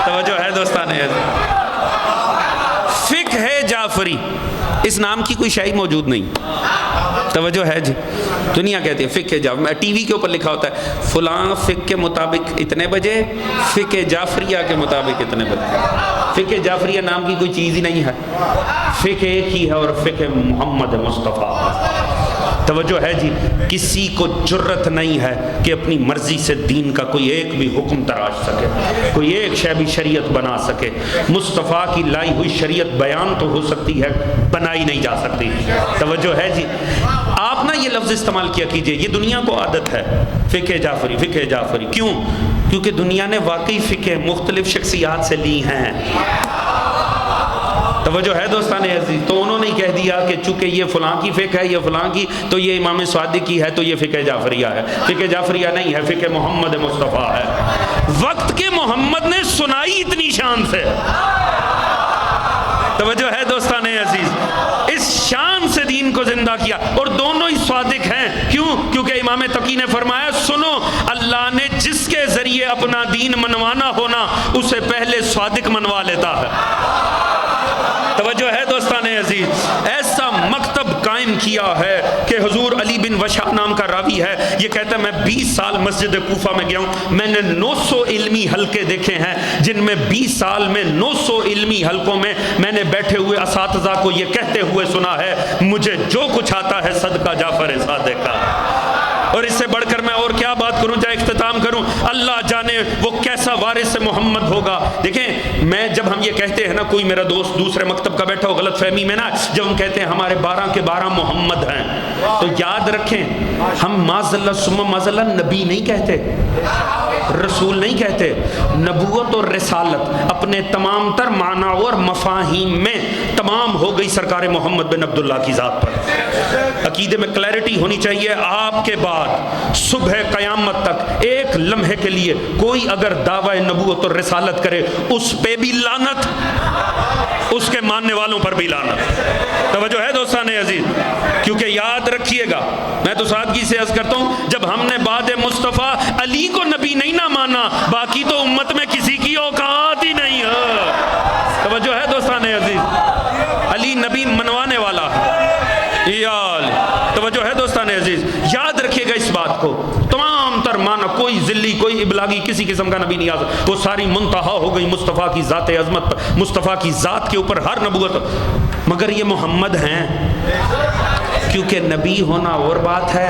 Speaker 1: توجہ ہے دوستان عزیز. فقہ جعفری اس نام کی کوئی شے موجود نہیں. توجہ ہے جی. دنیا کہتی ہے فقہ جعفری، ٹی وی کے اوپر لکھا ہوتا ہے فلاں فقہ کے مطابق اتنے بجے، فقہ جعفریہ کے مطابق اتنے بجے. فقہ جعفریہ نام کی کوئی چیز ہی نہیں ہے. فقہ ایک ہی ہے اور فقہ محمد مصطفیٰ. توجہ ہے جی. کسی کو جرت نہیں ہے کہ اپنی مرضی سے دین کا کوئی ایک بھی حکم تراش سکے، کوئی ایک شے بھی شریعت بنا سکے. مصطفیٰ کی لائی ہوئی شریعت بیان تو ہو سکتی ہے، بنائی نہیں جا سکتی. توجہ ہے جی. آپ نا یہ لفظ استعمال کیا کیجئے، یہ دنیا کو عادت ہے فقہ جعفری فقہ جعفری. کیوں؟ کیونکہ دنیا نے واقعی فقہ مختلف شخصیات سے لی ہیں. توجہ ہے دوستان عزیز. تو انہوں نے کہہ دیا کہ چونکہ یہ فلاں کی فقہ ہے، یہ فلاں کی، تو یہ امام صادق کی ہے تو یہ فقہ جعفریہ ہے. فقہ جعفریہ نہیں ہے، فقہ محمد مصطفیٰ ہے. وقت کے محمد نے سنائی اتنی شان سے. توجہ ہے دوستان عزیز. اس شان سے دین کو زندہ کیا، اور دونوں ہی صادق ہیں. کیوں؟ کیونکہ امام تقی نے فرمایا سنو، اللہ نے جس کے ذریعے اپنا دین منوانا ہونا اسے پہلے صادق منوا لیتا ہے. توجہ ہے دوستان عزیز. ایسا مکتب قائم کیا ہے کہ حضور علی بن وشا نام کا راوی ہے، یہ کہتا ہے میں 20 سال مسجد کوفہ میں گیا ہوں، میں نے 900 علمی حلقے دیکھے ہیں، جن میں 20 سال میں 900 علمی حلقوں میں نے بیٹھے ہوئے اساتذہ کو یہ کہتے ہوئے سنا ہے مجھے جو کچھ آتا ہے صدقہ جعفر صادق کا. اور اس سے بڑھ کر میں اور کیا بات کروں، چاہے اختتام کروں. اللہ جانے وہ کیسا وارث محمد ہوگا. دیکھیں، میں جب ہم یہ کہتے ہیں نا، کوئی میرا دوست دوسرے مکتب کا بیٹھا ہو غلط فہمی میں نا، جب ہم کہتے ہیں ہمارے 12 کے 12 محمد ہیں، تو یاد رکھیں ہم معاذ اللہ نبی نہیں کہتے، رسول نہیں کہتے. نبوت اور رسالت اپنے تمام تر معنی اور مفاہیم میں تمام ہو گئی سرکار محمد بن عبداللہ کی ذات پر. عقیدے میں کلیرٹی ہونی چاہیے. آپ کے بعد صبح قیامت تک ایک لمحے کے لیے کوئی اگر دعوی نبوت اور رسالت کرے، اس پہ بھی لعنت، اس کے ماننے والوں پر بھی لعنت. توجہ ہے دوستان عزیز. کیونکہ یاد رکھیے گا، میں تو سادگی سے عرض کرتا ہوں، جب ہم نے بعد مصطفیٰ علی کو نبی نہیں نہ مانا، باقی تو امت میں کسی کی اوقات ہی نہیں ہے. توجہ ہے دوستان عزیز. علی نبی منوانے والا ہے. توجہ ہے دوستان عزیز. یاد رکھیے گا اس بات کو. تمام تر معنی، کوئی ذلی، کوئی ابلاغی، کسی قسم کا نبی نہیں آ سکتا. وہ ساری منتہا ہو گئی مصطفیٰ کی ذات عظمت پر، مصطفیٰ کی ذات کے اوپر ہر نبوت. مگر یہ محمد ہیں، کیونکہ نبی ہونا اور بات ہے،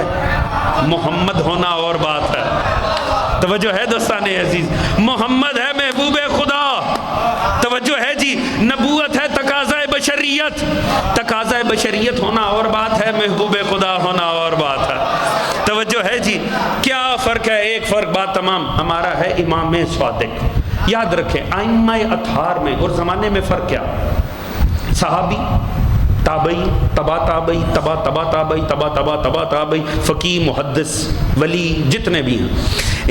Speaker 1: محمد ہونا اور بات ہے. توجہ ہے دوستان عزیز. محمد ہے محبوب خدا. توجہ ہے جی. نبوت ہے تقاضۂ بشریت. تقاضۂ بشریت ہونا اور بات ہے، محبوب خدا ہونا اور بات ہے. توجہ ہے جی. کیا فرق ہے؟ ایک فرق بات تمام ہمارا ہے امام صادق. یاد رکھیں ائمہ اطہار میں اور زمانے میں فرق کیا؟ صحابی، تابعی، تبا تابعی، تبا تبا تابعی، تبا تبا تبا تابعی، فقیہ، محدث، ولی، جتنے بھی ہیں،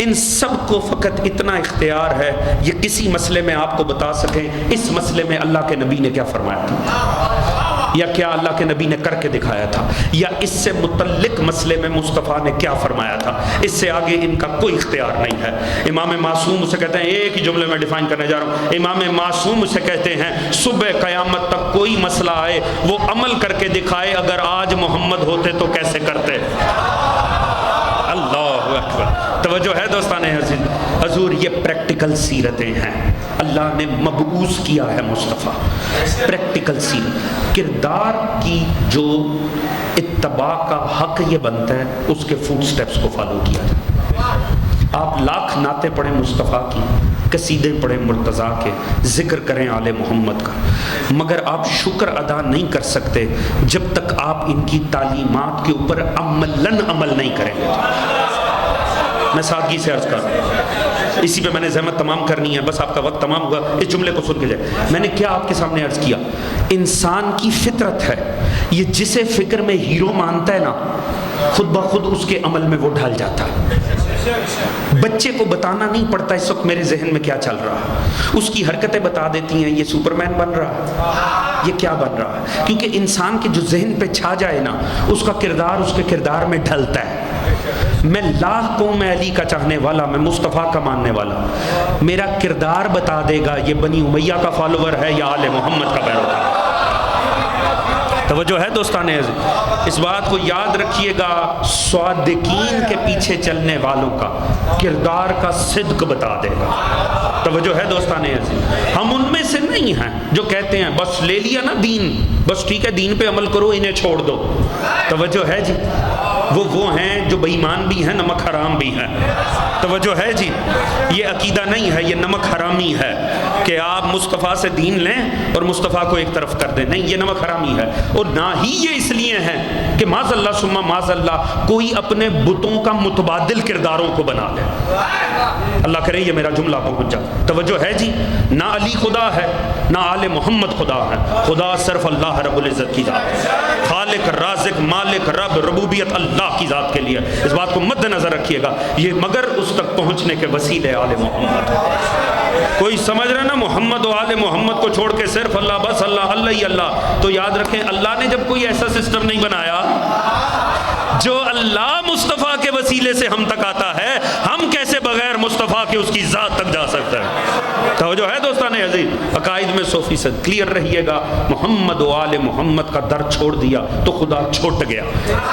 Speaker 1: ان سب کو فقط اتنا اختیار ہے یہ کسی مسئلے میں آپ کو بتا سکیں اس مسئلے میں اللہ کے نبی نے کیا فرمایا تھا، یا کیا اللہ کے نبی نے کر کے دکھایا تھا، یا اس سے متعلق مسئلے میں مصطفیٰ نے کیا فرمایا تھا. اس سے آگے ان کا کوئی اختیار نہیں ہے. امام معصوم اسے کہتے ہیں، ایک ہی جملے میں ڈیفائن کرنے جا رہا ہوں، امام معصوم اسے کہتے ہیں صبح قیامت تک کوئی مسئلہ آئے وہ عمل کر کے دکھائے، اگر آج محمد ہوتے تو کیسے کرتے. اللہ اکبر. توجہ ہے دوستان عزیز. حضور یہ پریکٹیکل سیرتیں ہیں، اللہ نے مبعوث کیا ہے مصطفیٰ، پریکٹیکل سیرت، کردار کی جو اتباع کا حق یہ بنتا ہے اس کے فوٹ سٹیپس کو فالو کیا جائے۔ آپ لاکھ نعتیں پڑھیں مصطفیٰ کی، قصیدے پڑھیں مرتضیٰ کے، ذکر کریں آل محمد کا، مگر آپ شکر ادا نہیں کر سکتے جب تک آپ ان کی تعلیمات کے اوپر عمل نہیں کریں گے۔ میں سادگی سے عرض کر رہا ہوں، اسی پہ میں نے زحمت تمام کرنی ہے، بس آپ کا وقت تمام ہوا، اس جملے کو سن کے جائے۔ میں نے کیا آپ کے سامنے عرض کیا، انسان کی فطرت ہے، یہ جسے فکر میں ہیرو مانتا ہے نا، خود بخود اس کے عمل میں وہ ڈھل جاتا ہے۔ بچے کو بتانا نہیں پڑتا اس وقت میرے ذہن میں کیا چل رہا ہے، اس کی حرکتیں بتا دیتی ہیں، یہ سپرمین بن رہا ہے، یہ کیا بن رہا ہے، کیونکہ انسان کے جو ذہن پہ چھا جائے نا، اس کا کردار اس کے کردار میں ڈھلتا ہے۔ میں لاکھ کو میں علی کا چاہنے والا، میں مصطفیٰ کا ماننے والا، میرا کردار بتا دے گا یہ بنی امیہ کا فالوور ہے یا آل محمد کا پیروکار۔ توجہ ہے دوستان عزیز، اس بات کو یاد رکھیے گا، صادقین کے پیچھے چلنے والوں کا کردار کا صدق بتا دے گا۔ توجہ ہے دوستان عزیز، ہم ان میں سے نہیں ہیں جو کہتے ہیں بس لے لیا نا دین، بس ٹھیک ہے دین پہ عمل کرو، انہیں چھوڑ دو۔ توجہ ہے جی، وہ ہیں جو بے ایمان بھی ہیں، نمک حرام بھی ہیں۔ توجہ ہے جی، یہ عقیدہ نہیں ہے، یہ نمک حرامی ہے کہ آپ مصطفیٰ سے دین لیں اور مصطفیٰ کو ایک طرف کر دیں، نہیں، یہ نمک حرامی ہے۔ اور نہ ہی یہ اس لیے ہیں کہ معاذ اللہ ثم معاذ اللہ کوئی اپنے بتوں کا متبادل کرداروں کو بنا لے۔ اللہ کرے یہ میرا جملہ پہنچ جائے۔ توجہ ہے جی، نہ علی خدا ہے نہ آل محمد خدا ہے، خدا صرف اللہ رب العزت کی ذات ہے، خالق رازق مالک رب ربوبیت اللہ کی ذات کے لیے، اس بات کو مد نظر رکھیے گا، یہ مگر اس تک پہنچنے کے وسیلے آل محمد۔ کوئی سمجھ رہے نا محمد و آل محمد کو چھوڑ کے صرف اللہ، بس اللہ اللہ ہی اللہ، تو یاد رکھیں اللہ نے جب کوئی ایسا سسٹم نہیں بنایا جو اللہ مصطفیٰ کے وسیلے سے ہم تک آتا ہے، ہم کیسے بغیر مصطفیٰ کے اس کی ذات تک جا سکتا ہے؟ توجہ ہے دوستان عزیز، عقائد میں 100% کلیئر رہیے گا۔ محمد و آل محمد کا در چھوڑ دیا تو خدا چھوٹ گیا،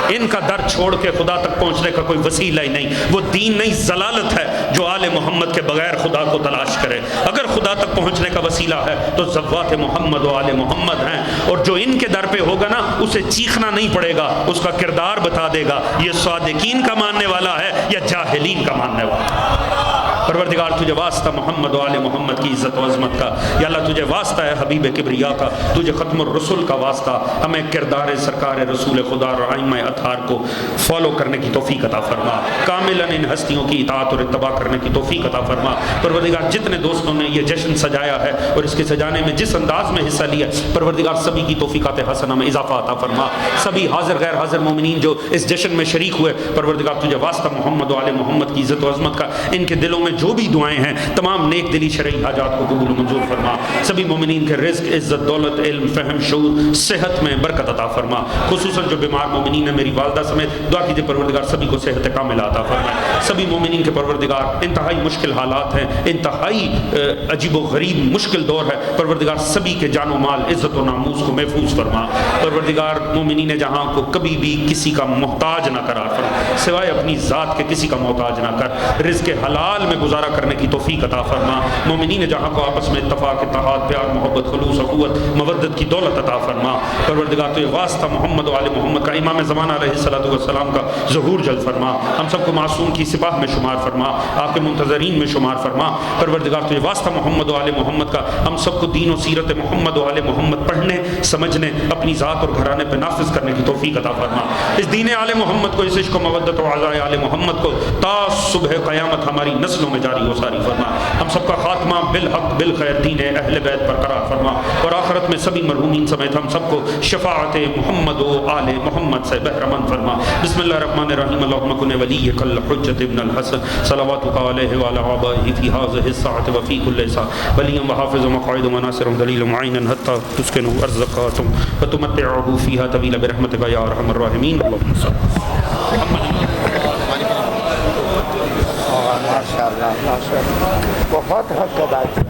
Speaker 1: ان کا در چھوڑ کے خدا تک پہنچنے کا کوئی وسیلہ ہی نہیں، وہ دین نہیں ضلالت ہے جو آل محمد کے بغیر خدا کو تلاش کرے۔ اگر خدا تک پہنچنے کا وسیلہ ہے تو ذوات محمد و آل محمد ہیں، اور جو ان کے در پہ ہوگا نا اسے چیخنا نہیں پڑے گا، اس کا کردار بتا دے گا یہ صادقین کا ماننے والا ہے یا جاہلین کا ماننے والا۔ پروردگار تجھے واسطہ محمد و آل محمد کی عزت و عظمت کا، یا اللہ تجھے واسطہ ہے حبیب کبریا کا، تجھے ختم الرسل کا واسطہ، ہمیں کردار سرکار رسول خدا اور ائمہ اطہار کو فالو کرنے کی توفیق عطا فرما، کاملاً ان ہستیوں کی اطاعت اور اتباع کرنے کی توفیق عطا فرما۔ پروردگار جتنے دوستوں نے یہ جشن سجایا ہے اور اس کے سجانے میں جس انداز میں حصہ لیا، پروردگار سبھی کی توفیقات حسنہ میں اضافہ عطا فرما، سبھی حاضر غیر حاضر مومنین جو اس جشن میں شریک ہوئے، پروردگار تجھے واسطہ محمد و آل محمد کی عزت و عظمت کا، ان کے دلوں میں جو بھی دعائیں ہیں تمام نیک دلی شرعی حاجات کو قبول و منظور فرما، سبھی مومنین کے رزق عزت دولت علم فہم شعور صحت میں برکت عطا فرما، خصوصاً جو بیمار مومنین ہیں میری والدہ سمیت دعا کیجئے پروردگار سبھی کو صحت کاملہ عطا فرما، سبھی مومنین کے پروردگار انتہائی مشکل حالات ہیں، انتہائی عجیب و غریب مشکل دور ہے، پروردگار سبھی کے جان و مال عزت و ناموس کو محفوظ فرما، پروردگار مومنین جہاں کو کبھی بھی کسی کا محتاج نہ قرار فرما، سوائے اپنی ذات کے کسی کا محتاج نہ کر، رزق حلال میں گزارا کرنے کی توفیق عطا فرما، مومنین جہاں کو آپس میں اتفاق اتحاد پیار محبت خلوص اخوت مودت کی دولت عطا فرما، پروردگار تو یہ واسطہ محمد و آل محمد کا امام زمانہ علیہ السلام کا ظہور جلد فرما، ہم سب کو معصوم کی سپاہ میں شمار فرما، آپ کے منتظرین میں شمار فرما، پروردگار تو یہ واسطہ محمد و آل محمد کا ہم سب کو دین و سیرت محمد و آل محمد پڑھنے سمجھنے اپنی ذات اور گھرانے پہ نافذ کرنے کی توفیق عطا فرما، اس دین آل محمد کو، اس عشق و مودت و عزاء آل محمد کو تا صبح قیامت ہماری نسلوں میں جاری و ساری فرما، ہم سب کا خاتمہ بالحق بالخیر دین اہل بیت پر قرار فرما، اور آخرت میں سبھی مرحومین سمیت ہم سب کو شفاعت محمد و آل محمد سے بہرمند فرما۔ بسم اللہ الرحمن الرحیم، اللہم کن ولیک الحجۃ ابن الحسن صلواتک علیہ وعلی آبائہ فی ہذہ الساعۃ وفی کل ساعۃ ولیا وحافظ ومقعد وناصر دلیل معینا حتی تسکنوا ارزقاتم وتمتعوه فیہا طویلا برحمتک یا ارحم الراحمین۔ اللہم صل
Speaker 2: ماشاءاللہ بہت حق ادا کیا۔